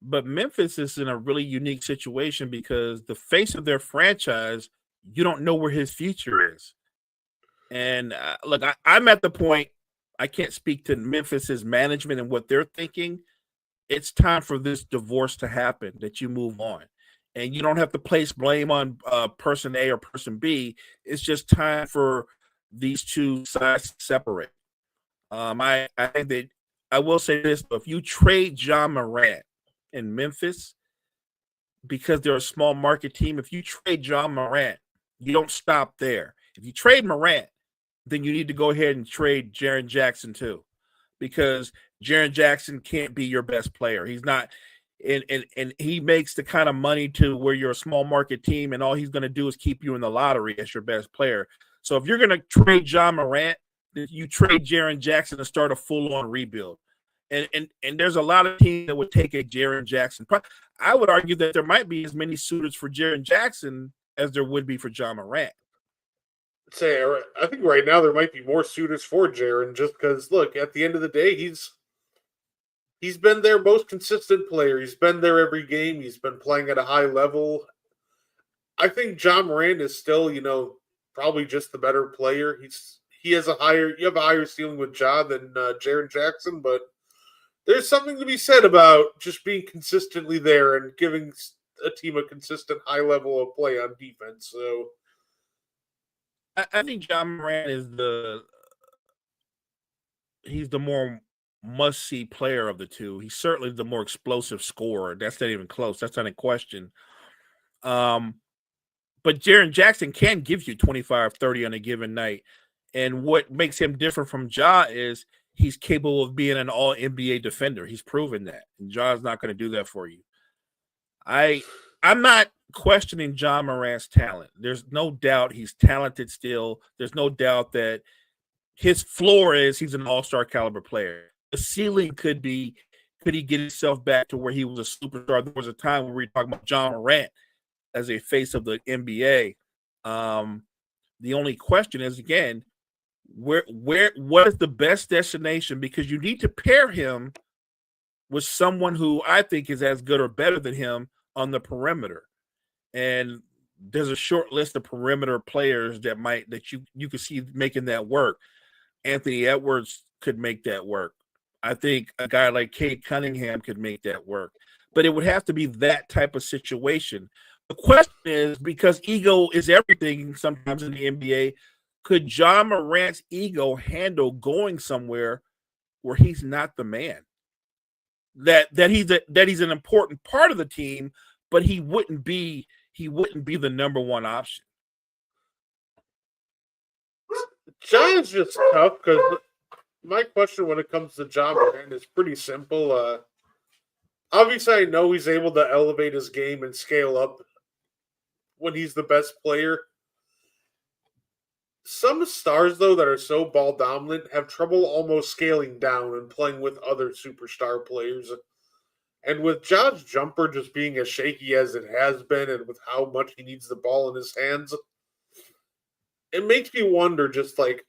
But Memphis is in a really unique situation because the face of their franchise, you don't know where his future is. And look, I'm at the point I can't speak to Memphis's management and what they're thinking. It's time for this divorce to happen, that you move on. And you don't have to place blame on person A or person B. It's just time for these two sides to separate. I think that I will say this: if you trade John Morant in Memphis because they're a small market team, if you trade John Morant, you don't stop there. If you trade Morant, then you need to go ahead and trade Jaren Jackson too, because Jaren Jackson can't be your best player. He's not, and he makes the kind of money to where you're a small market team, and all he's going to do is keep you in the lottery as your best player. So if you're going to trade John Morant, you trade Jaren Jackson to start a full-on rebuild. And there's a lot of teams that would take a Jaren Jackson. I would argue that there might be as many suitors for Jaren Jackson as there would be for John Morant. I think right now there might be more suitors for Jaren just because, look, at the end of the day, he's been their most consistent player. He's been there every game. He's been playing at a high level. I think John Morant is still, probably just the better player. You have a higher ceiling with Ja than Jaren Jackson, but there's something to be said about just being consistently there and giving a team a consistent high level of play on defense. So I think John Morant is he's the more must-see player of the two. He's certainly the more explosive scorer. That's not even close. That's not in question. But Jaren Jackson can give you 25, 30 on a given night. And what makes him different from Ja is he's capable of being an all-NBA defender. He's proven that. And Ja's not going to do that for you. I'm not questioning John Morant's talent. There's no doubt he's talented still. There's no doubt that his floor is he's an all-star caliber player. The ceiling could he get himself back to where he was a superstar? There was a time where we were talking about John Morant as a face of the NBA. The only question is, again, what is the best destination? Because you need to pair him with someone who I think is as good or better than him on the perimeter. And there's a short list of perimeter players that you could see making that work. Anthony Edwards could make that work. I think a guy like Cade Cunningham could make that work. But it would have to be that type of situation. The question is, because ego is everything sometimes in the NBA, could John Morant's ego handle going somewhere where he's not the man? That he's an important part of the team, but he wouldn't be the number one option. John's just tough because my question when it comes to John Morant is pretty simple. Obviously, I know he's able to elevate his game and scale up when he's the best player. Some stars, though, that are so ball dominant have trouble almost scaling down and playing with other superstar players. And with John's jumper just being as shaky as it has been and with how much he needs the ball in his hands, it makes me wonder just like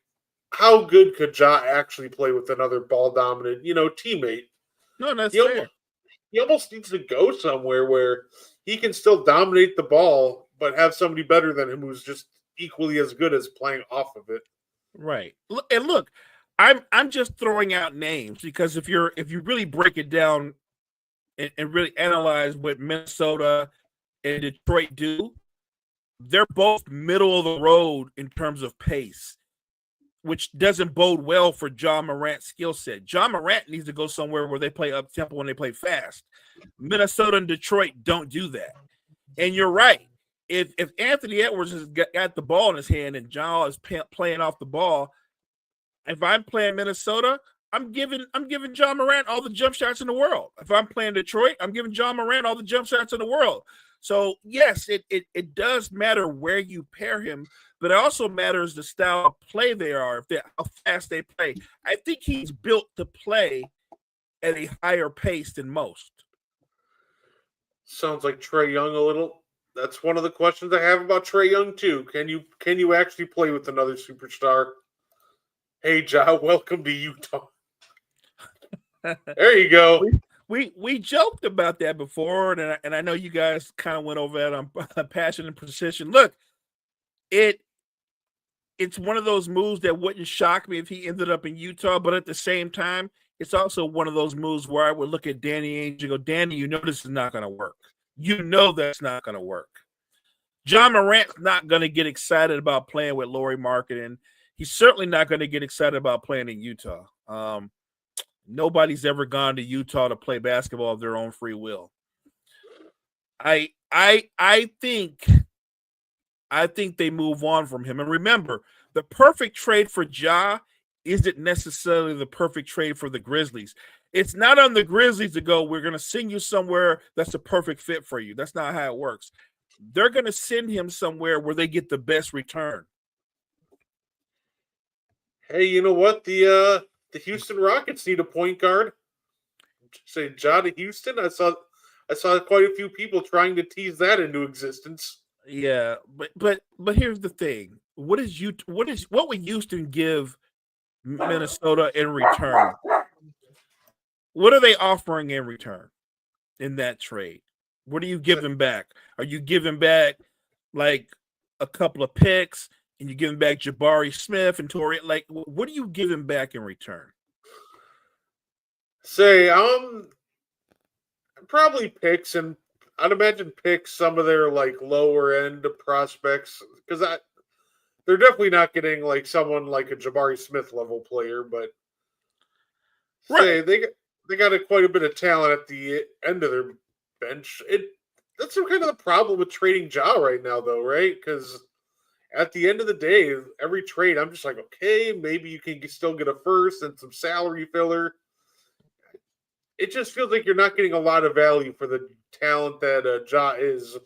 how good could Ja actually play with another ball dominant, teammate? No, that's fair. He almost needs to go somewhere where he can still dominate the ball, but have somebody better than him who's just equally as good as playing off of it. Right. And look, I'm just throwing out names because if you really break it down and really analyze what Minnesota and Detroit do, they're both middle of the road in terms of pace, which doesn't bode well for John Morant's skill set. John Morant needs to go somewhere where they play up tempo and they play fast. Minnesota and Detroit don't do that. And you're right. If Anthony Edwards has got the ball in his hand and John is playing off the ball, if I'm playing Minnesota, I'm giving John Morant all the jump shots in the world. If I'm playing Detroit, I'm giving John Morant all the jump shots in the world. So yes, it does matter where you pair him, but it also matters the style of play they are, how fast they play. I think he's built to play at a higher pace than most. Sounds like Trey Young a little. That's one of the questions I have about Trey Young too. Can you actually play with another superstar? Hey, Ja, welcome to Utah. There you go. We joked about that before, and I know you guys kind of went over that on Passion and Precision. Look, it's one of those moves that wouldn't shock me if he ended up in Utah, but at the same time, it's also one of those moves where I would look at Danny Ainge and go, Danny, you know this is not going to work. You know that's not going to work. John Morant's not going to get excited about playing with Lauri Markkanen. He's certainly not going to get excited about playing in Utah. Nobody's ever gone to Utah to play basketball of their own free will. I think they move on from him. And remember, the perfect trade for Ja isn't necessarily the perfect trade for the Grizzlies. It's not on the Grizzlies to go, we're going to send you somewhere that's a perfect fit for you. That's not how it works. They're going to send him somewhere where they get the best return. Hey, you know what? The Houston Rockets need a point guard. Say Ja to Houston. I saw quite a few people trying to tease that into existence. Yeah, but here's the thing. What would Houston give Minnesota in return? What are they offering in return in that trade? What are you giving back? Are you giving back like a couple of picks and you giving back Jabari Smith and Torrey? Like, what are you giving back in return? Say, probably picks, and I'd imagine picks some of their like lower end prospects because they're definitely not getting like someone like a Jabari Smith level player, but say they got quite a bit of talent at the end of their bench. That's kind of the problem with trading Ja right now, though, right? Because at the end of the day, every trade, I'm just like, okay, maybe you can still get a first and some salary filler. It just feels like you're not getting a lot of value for the talent that Ja is.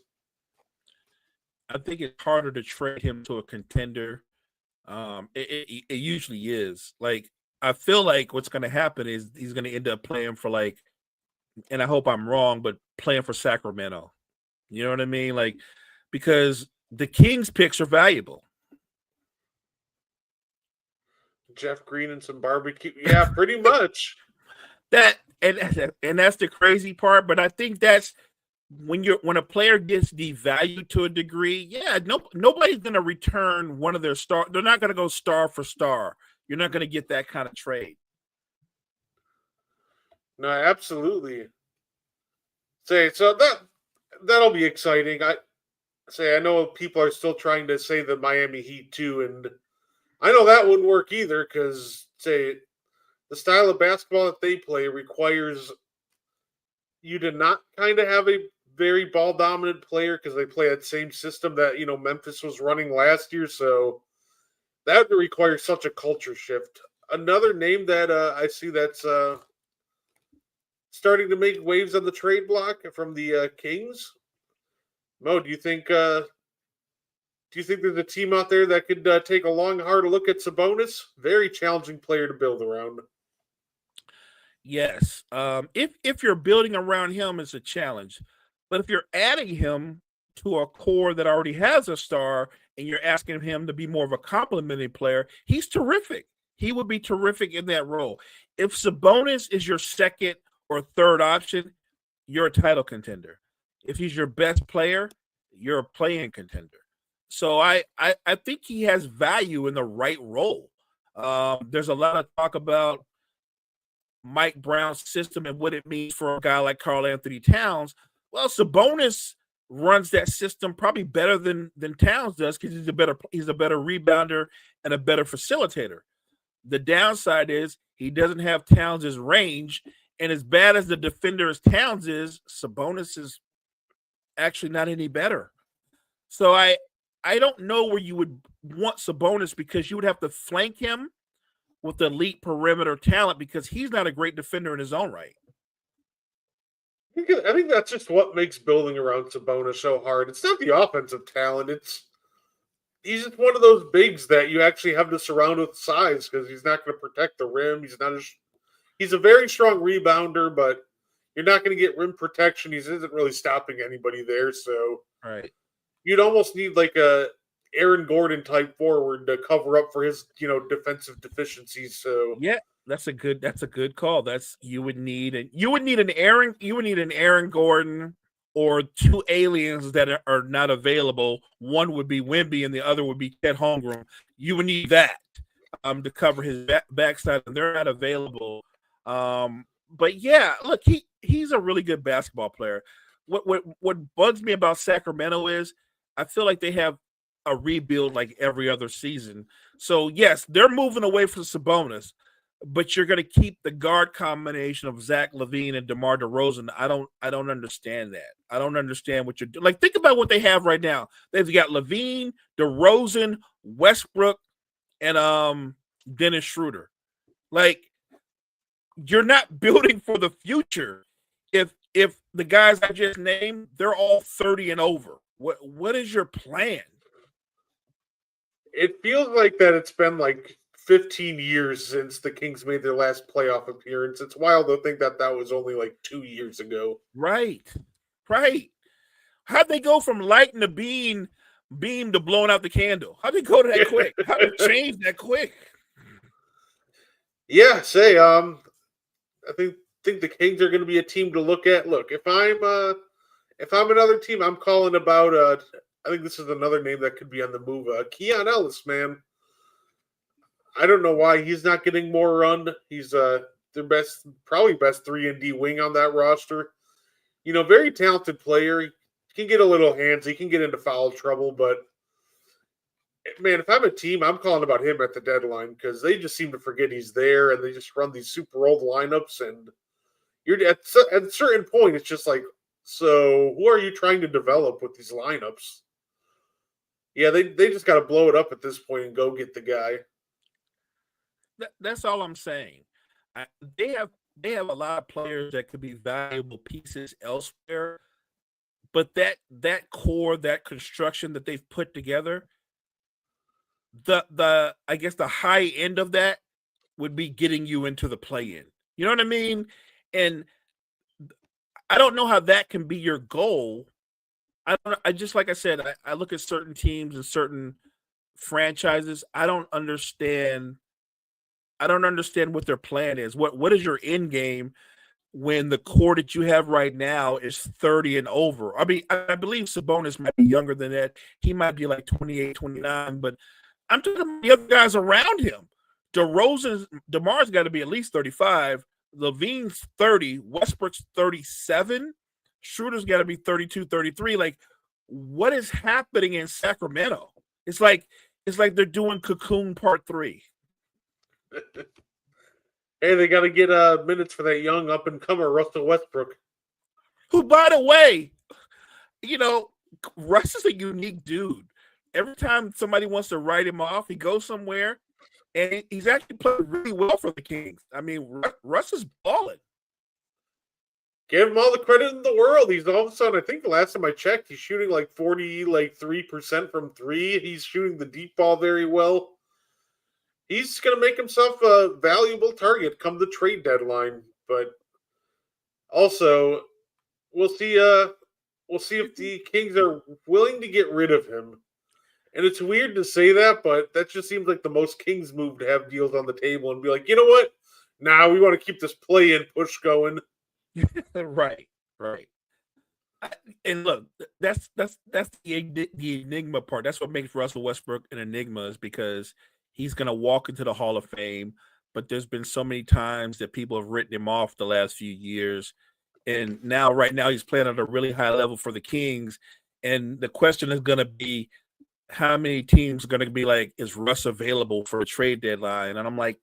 I think it's harder to trade him to a contender. It usually is. Like, I feel like what's going to happen is he's going to end up playing for like, and I hope I'm wrong, but playing for Sacramento. You know what I mean? Like, because the Kings picks are valuable. Jeff Green and some barbecue. Yeah, pretty much. And that's the crazy part. But I think that's when a player gets devalued to a degree. Yeah, nobody's going to return one of their star. They're not going to go star for star. You're not going to get that kind of trade. No, absolutely. So that'll be exciting. I know people are still trying to say the Miami Heat too, and I know that wouldn't work either because the style of basketball that they play requires you to not kind of have a very ball dominant player because they play that same system that Memphis was running last year. So that would require such a culture shift. Another name that I see that's starting to make waves on the trade block from the Kings. Mo, do you think there's a team out there that could take a long, hard look at Sabonis? Very challenging player to build around. Yes. If you're building around him, it's a challenge. But if you're adding him to a core that already has a star and you're asking him to be more of a complementary player, he's terrific. He would be terrific in that role. If Sabonis is your second or third option, you're a title contender. If he's your best player, you're a play-in contender. So I think he has value in the right role. There's a lot of talk about Mike Brown's system and what it means for a guy like Karl Anthony Towns. Well, Sabonis runs that system probably better than Towns does because he's a better rebounder and a better facilitator. The downside is he doesn't have Towns' range, and as bad as the defender as Towns is, Sabonis is actually not any better. So I don't know where you would want Sabonis because you would have to flank him with elite perimeter talent because he's not a great defender in his own right. I think that's just what makes building around Sabonis so hard. It's not the offensive talent. he's just one of those bigs that you actually have to surround with size because he's not going to protect the rim. He's a very strong rebounder, but you're not going to get rim protection. He isn't really stopping anybody there, so Right. you'd almost need like a Aaron Gordon type forward to cover up for his defensive deficiencies. So Yeah, that's a good call. You would need an Aaron Gordon or two aliens that are not available. One would be Wimby and the other would be Chet Holmgren. You would need that to cover his backside, and they're not available. But yeah, look, he's a really good basketball player. What bugs me about Sacramento is I feel like they have a rebuild like every other season. So yes, they're moving away from Sabonis, but you're going to keep the guard combination of Zach LaVine and DeMar DeRozan. I don't understand that. I don't understand what you're doing. Like, think about what they have right now. They've got LaVine, DeRozan, Westbrook, and Dennis Schroeder. Like, you're not building for the future. If the guys I just named, they're all 30 and over. What is your plan? it feels like that it's been like 15 years since the Kings made their last playoff appearance. It's wild to think that was only like 2 years ago. Right. How'd they go from lighting the beam to blowing out the candle? How'd they go to that quick? How'd it change that quick? Yeah, I think the Kings are going to be a team to look at. Look, if I'm another team, I'm calling about. I think this is another name that could be on the move. Keon Ellis, man. I don't know why he's not getting more run. He's their probably best 3-and-D wing on that roster. Very talented player. He can get a little handsy. He can get into foul trouble, but man, if I'm a team, I'm calling about him at the deadline because they just seem to forget he's there and they just run these super old lineups. And you're at a certain point, it's just like, so who are you trying to develop with these lineups? Yeah, they just got to blow it up at this point and go get the guy. That's all I'm saying. They have a lot of players that could be valuable pieces elsewhere, but that core, that construction that they've put together, the I guess the high end of that would be getting you into the play-in. You know what I mean? And I don't know how that can be your goal. I just, like I said, I look at certain teams and certain franchises. I don't understand what their plan is. What is your end game when the core that you have right now is 30 and over? I mean, I believe Sabonis might be younger than that. He might be like 28, 29, but I'm talking about the other guys around him. DeMar's got to be at least 35. LaVine's 30. Westbrook's 37. Schroeder's got to be 32, 33. Like, what is happening in Sacramento? It's like they're doing Cocoon Part 3. Hey, they got to get minutes for that young up-and-comer Russell Westbrook. Who, by the way, Russ is a unique dude. Every time somebody wants to write him off, he goes somewhere, and he's actually played really well for the Kings. I mean, Russ is balling. Give him all the credit in the world. He's all of a sudden, I think the last time I checked, he's shooting like 3% from three. He's shooting the deep ball very well. He's going to make himself a valuable target come the trade deadline. But also, we'll see if the Kings are willing to get rid of him. And it's weird to say that, but that just seems like the most Kings move to have deals on the table and be like, you know what? Nah, we want to keep this play-in push going. Right. And look, that's the enigma part. That's what makes Russell Westbrook an enigma, is because he's going to walk into the Hall of Fame, but there's been so many times that people have written him off the last few years. And right now, he's playing at a really high level for the Kings. And the question is going to be, how many teams are going to be like, is Russ available for a trade deadline? And I'm like,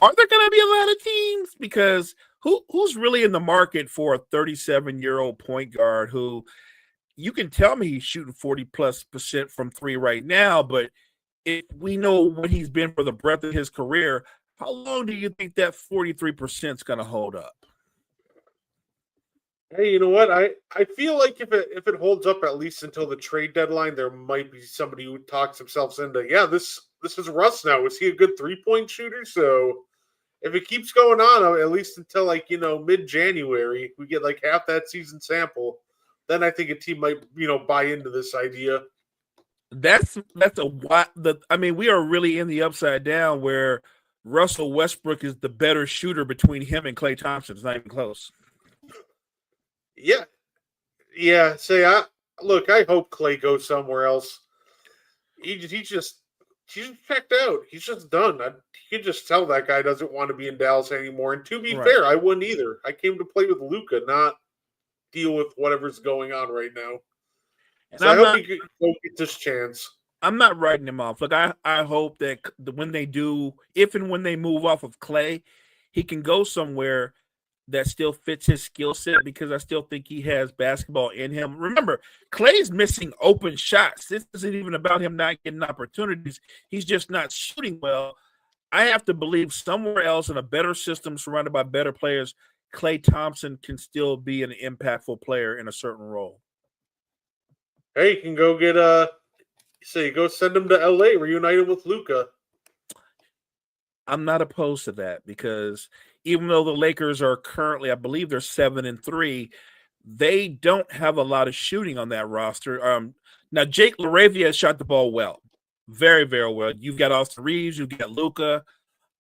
are there going to be a lot of teams? Because who's really in the market for a 37-year-old point guard who you can tell me he's shooting 40+% from three right now, but if we know what he's been for the breadth of his career, how long do you think that 43% is going to hold up? Hey, you know what? I feel like if it holds up at least until the trade deadline, there might be somebody who talks themselves into, yeah, this is Russ now. Is he a good 3-point shooter? So if it keeps going on, at least until like mid-January, we get like half that season sample. Then I think a team might buy into this idea. That's a what I mean, we are really in the upside down where Russell Westbrook is the better shooter between him and Klay Thompson. It's not even close. Yeah, yeah. I hope Clay goes somewhere else. He's checked out. He's just done. You can just tell that guy doesn't want to be in Dallas anymore. And to be Right. fair, I wouldn't either. I came to play with Luca, not deal with whatever's going on right now. And So I hope he could go get this chance. I'm not writing him off. Look, I hope that when they do, if and when they move off of Clay, he can go somewhere that still fits his skill set, because I still think he has basketball in him. Remember, Clay's missing open shots. This isn't even about him not getting opportunities. He's just not shooting well. I have to believe somewhere else in a better system surrounded by better players, Klay Thompson can still be an impactful player in a certain role. Hey, you can go get go send him to LA, reunite him with Luca. I'm not opposed to that, because even though the Lakers are currently, I believe they're 7-3, they don't have a lot of shooting on that roster. Now Jake LaRavia has shot the ball well, very, very well. You've got Austin Reeves, you've got Luca,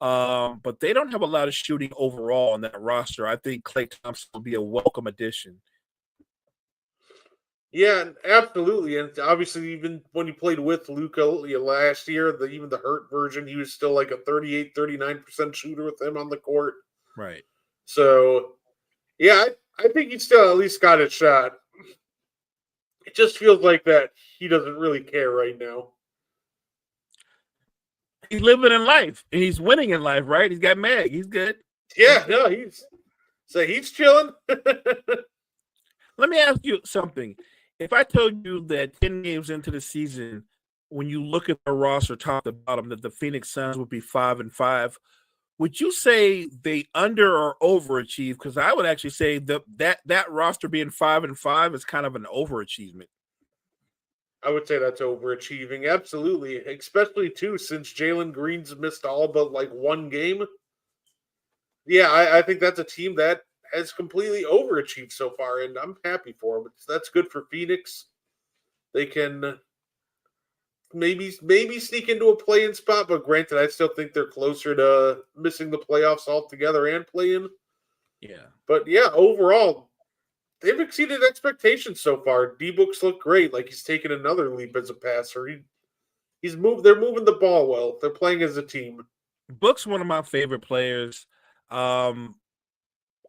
but they don't have a lot of shooting overall on that roster. I think Klay Thompson will be a welcome addition. Yeah, absolutely. And obviously, even when you played with Luca last year, even the hurt version, he was still like a 38, 39% shooter with him on the court. Right. So, yeah, I think he's still at least got a shot. It just feels like that he doesn't really care right now. He's living in life. He's winning in life, right? He's got Meg. He's good. Yeah, no, he's chilling. Let me ask you something. If I told you that 10 games into the season, when you look at the roster top to bottom, that the Phoenix Suns would be 5-5, would you say they under or overachieve? Because I would actually say that roster being 5-5 is kind of an overachievement. I would say that's overachieving, absolutely. Especially too, since Jalen Green's missed all but like one game. Yeah, I think that's a team that has completely overachieved so far, and I'm happy for them. That's good for Phoenix. They can maybe sneak into a play-in spot, but granted, I still think they're closer to missing the playoffs altogether and playing. Yeah. But yeah, overall, they've exceeded expectations so far. D-Books look great, like he's taken another leap as a passer. They're moving the ball well. They're playing as a team. Book's one of my favorite players.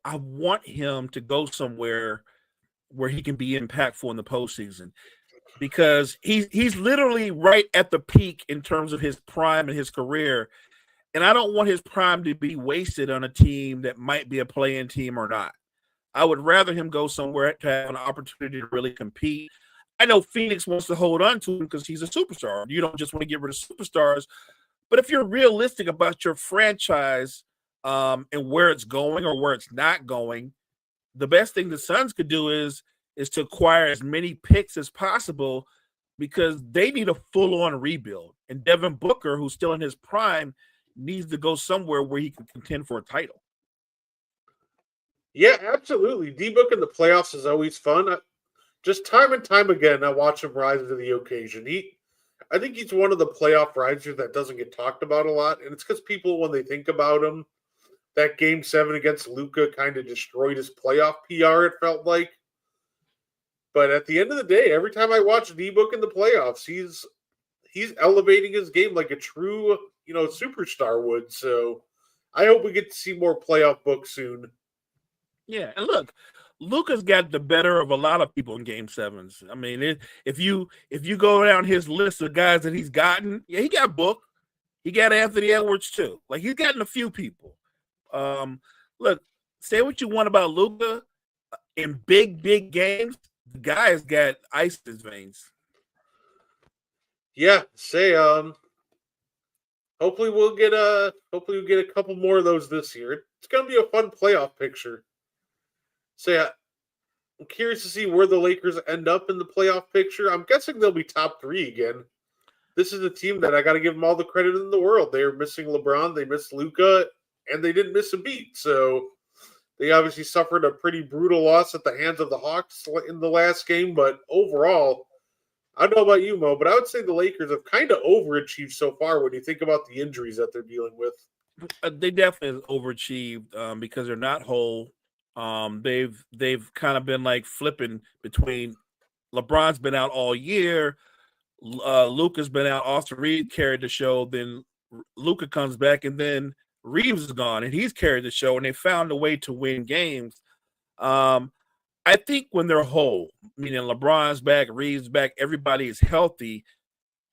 I want him to go somewhere where he can be impactful in the postseason, because he's literally right at the peak in terms of his prime and his career. And I don't want his prime to be wasted on a team that might be a play-in team or not. I would rather him go somewhere to have an opportunity to really compete. I know Phoenix wants to hold on to him because he's a superstar. You don't just want to get rid of superstars. But if you're realistic about your franchise and where it's going or where it's not going, the best thing the Suns could do is to acquire as many picks as possible, because they need a full-on rebuild. And Devin Booker, who's still in his prime, needs to go somewhere where he can contend for a title. Yeah, absolutely. D-Book in the playoffs is always fun. Just time and time again, I watch him rise to the occasion. I think he's one of the playoff risers that doesn't get talked about a lot, and it's because people, when they think about him, that Game 7 against Luca kind of destroyed his playoff PR, it felt like. But at the end of the day, every time I watch D-Book in the playoffs, he's elevating his game like a true, superstar would. So I hope we get to see more playoff Book soon. Yeah, and look, Luka's got the better of a lot of people in Game 7s. I mean, if you go down his list of guys that he's gotten, yeah, he got Book, he got Anthony Edwards too. Like, he's gotten a few people. Look, say what you want about Luka, in big games, the guy has got ice in his veins. Yeah, hopefully we'll get a couple more of those this year. It's gonna be a fun playoff picture. I'm curious to see where the Lakers end up in the playoff picture. I'm guessing they'll be top 3 again. This is a team that I got to give them all the credit in the world. They're missing LeBron, they missed Luka, and they didn't miss a beat. So they obviously suffered a pretty brutal loss at the hands of the Hawks in the last game. But overall, I don't know about you, Mo, but I would say the Lakers have kind of overachieved so far when you think about the injuries that they're dealing with. They definitely overachieved because they're not whole. They've kind of been like flipping between LeBron's been out all year. Luka's been out. Austin Reeves carried the show. Then Luka comes back, and then Reeves is gone, and he's carried the show. And they found a way to win games. I think when they're whole, meaning LeBron's back, Reeves back, everybody is healthy.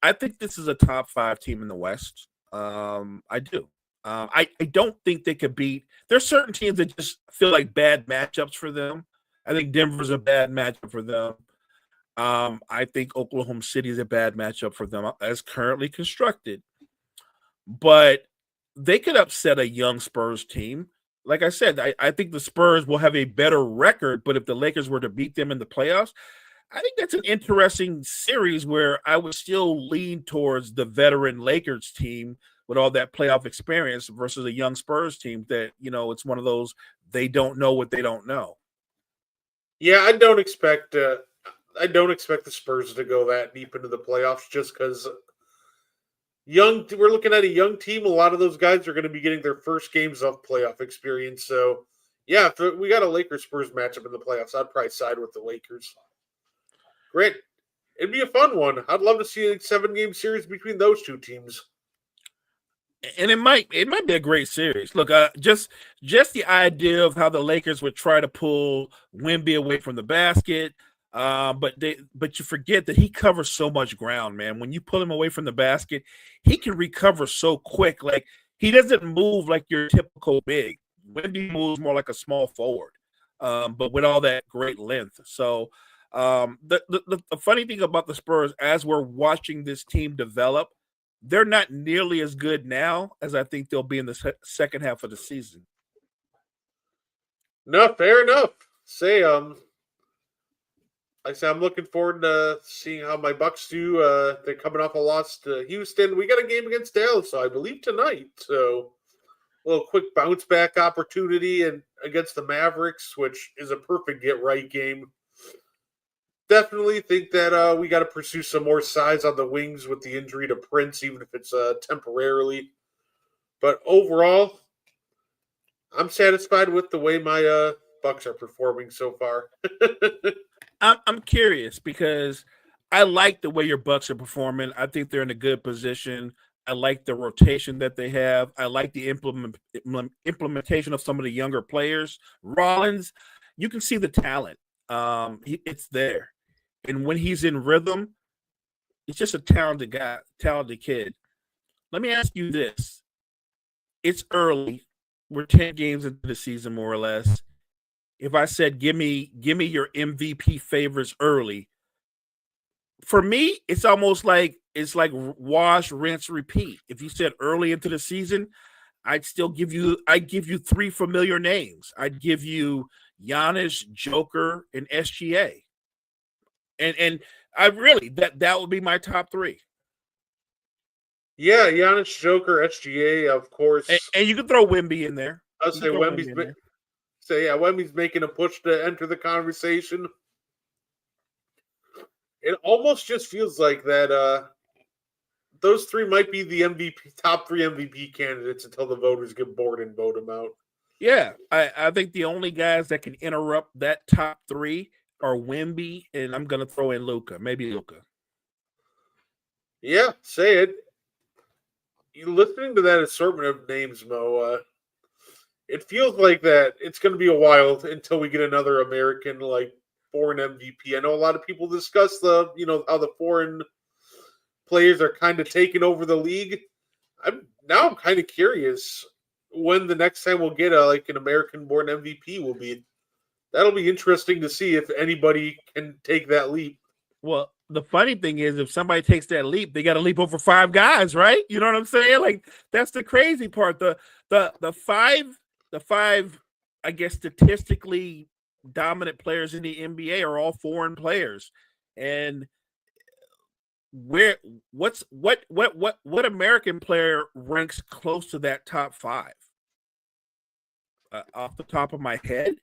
I think this is a top 5 team in the West. I do. I don't think they could beat. There's certain teams that just feel like bad matchups for them. I think Denver's a bad matchup for them. I think Oklahoma City is a bad matchup for them as currently constructed. But they could upset a young Spurs team. Like I said, I think the Spurs will have a better record, but if the Lakers were to beat them in the playoffs, I think that's an interesting series where I would still lean towards the veteran Lakers team with all that playoff experience versus a young Spurs team that, it's one of those, they don't know what they don't know. Yeah, I don't expect the Spurs to go that deep into the playoffs just because we're looking at a young team. A lot of those guys are going to be getting their first games of playoff experience. So, yeah, if we got a Lakers-Spurs matchup in the playoffs, I'd probably side with the Lakers. Great. It'd be a fun one. I'd love to see a 7-game series between those two teams. And it might be a great series. Look, just the idea of how the Lakers would try to pull Wemby away from the basket, but you forget that he covers so much ground, man. When you pull him away from the basket, he can recover so quick. Like, he doesn't move like your typical big. Wemby moves more like a small forward, but with all that great length. So the funny thing about the Spurs, as we're watching this team develop, they're not nearly as good now as I think they'll be in the second half of the season. No, fair enough. I say I'm looking forward to seeing how my Bucks do. They're coming off a loss to Houston. We got a game against Dallas, I believe, tonight. So a little quick bounce back opportunity and against the Mavericks, which is a perfect get right game. Definitely think that we got to pursue some more size on the wings with the injury to Prince, even if it's temporarily. But overall, I'm satisfied with the way my Bucks are performing so far. I'm curious because I like the way your Bucks are performing. I think they're in a good position. I like the rotation that they have. I like the implementation of some of the younger players. Rollins, you can see the talent. It's there. And when he's in rhythm, he's just a talented guy, talented kid. Let me ask you this. It's early. We're 10 games into the season, more or less. If I said, give me your MVP favorites early, for me, it's almost like wash, rinse, repeat. If you said early into the season, I'd give you 3 familiar names. I'd give you Giannis, Joker, and SGA. And I really that would be my top 3. Yeah, Giannis, Joker, SGA, of course. And you can throw Wemby in there. I'll say Wemby's making a push to enter the conversation. It almost just feels like that those 3 might be the top 3 MVP candidates until the voters get bored and vote them out. Yeah, I think the only guys that can interrupt that top 3 are Wemby, and I'm going to throw in Luka. Maybe Luka. Yeah, say it. You listening to that assortment of names, Mo, it feels like that it's going to be a while until we get another American, foreign MVP. I know a lot of people discuss how the foreign players are kind of taking over the league. I'm kind of curious when the next time we'll get an American-born MVP will be. That'll be interesting to see if anybody can take that leap. Well, the funny thing is, if somebody takes that leap, they got to leap over 5 guys, right? You know what I'm saying? Like, that's the crazy part. The five, I guess, statistically dominant players in the NBA are all foreign players. And what American player ranks close to that top 5? Off the top of my head,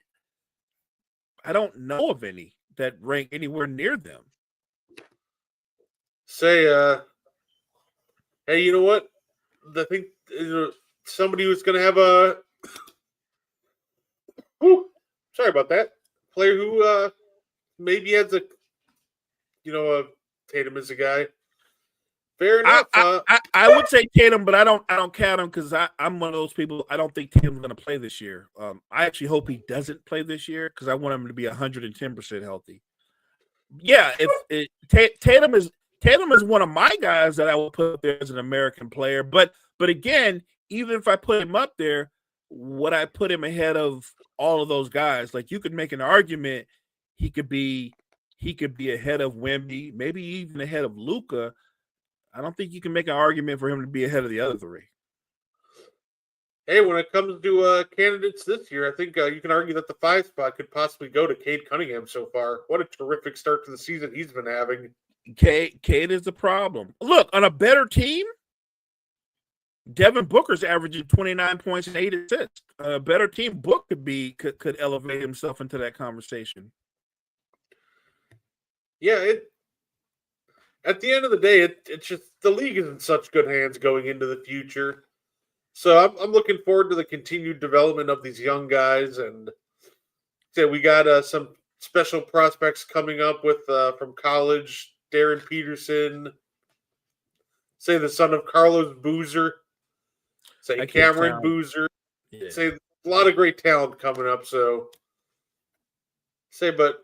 I don't know of any that rank anywhere near them. Say, hey, you know what? I think somebody was going to have a. Sorry about that. Player who maybe has a. Tatum is a guy. Fair enough. I would say Tatum, but I don't count him because I'm one of those people. I don't think Tatum's going to play this year. I actually hope he doesn't play this year because I want him to be 110% healthy. Yeah, Tatum is one of my guys that I will put there as an American player. But again, even if I put him up there, would I put him ahead of all of those guys? Like you could make an argument he could be ahead of Wemby, maybe even ahead of Luka. I don't think you can make an argument for him to be ahead of the other 3. Hey, when it comes to candidates this year, I think you can argue that the 5 spot could possibly go to Cade Cunningham so far. What a terrific start to the season he's been having. Cade is the problem. Look, on a better team, Devin Booker's averaging 29 points and 8 assists. A better team, Book could elevate himself into that conversation. Yeah, at the end of the day, it's just the league is in such good hands going into the future. So I'm looking forward to the continued development of these young guys, and we got some special prospects coming up with from college. Darren Peterson, the son of Carlos Boozer, Cameron Boozer. Yeah. A lot of great talent coming up. So but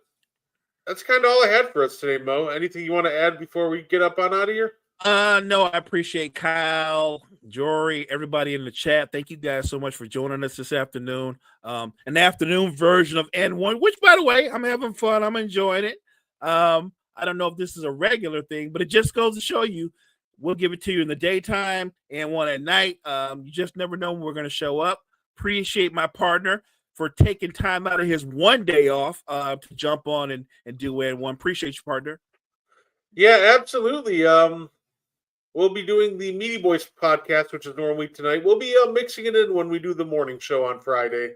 that's kind of all I had for us today, Mo. Anything you want to add before we get up on out of here? No, I appreciate Kyle, Jory, everybody in the chat. Thank you guys so much for joining us this afternoon. An afternoon version of N1, which, by the way, I'm having fun. I'm enjoying it. I don't know if this is a regular thing, but it just goes to show you we'll give it to you in the daytime and one at night. You just never know when we're going to show up. Appreciate my partner for taking time out of his one day off to jump on and do N1. Appreciate you, partner. Yeah, absolutely. We'll be doing the Meaty Boys podcast, which is normally tonight. We'll be mixing it in when we do the morning show on Friday.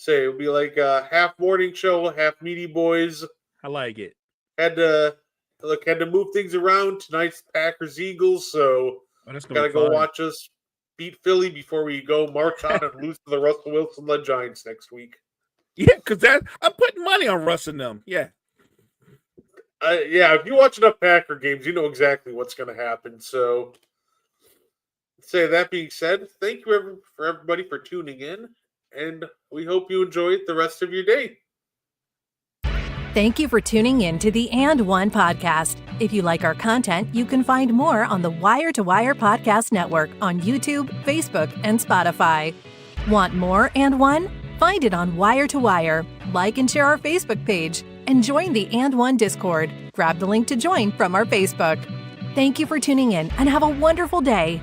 It'll be like a half morning show, half Meaty Boys. I like it. Had to move things around. Tonight's Packers-Eagles, so gotta go watch us beat Philly before we go march on and lose to the Russell Wilson-led Giants next week. Yeah, because I'm putting money on Russ and them. Yeah. If you watch enough Packer games, you know exactly what's going to happen. So, that being said, thank you for everybody for tuning in, and we hope you enjoy the rest of your day. Thank you for tuning in to the And One podcast. If you like our content, you can find more on the Wire to Wire Podcast Network on YouTube, Facebook, and Spotify. Want more And One? Find it on Wire to Wire. Like and share our Facebook page and join the And One Discord. Grab the link to join from our Facebook. Thank you for tuning in and have a wonderful day.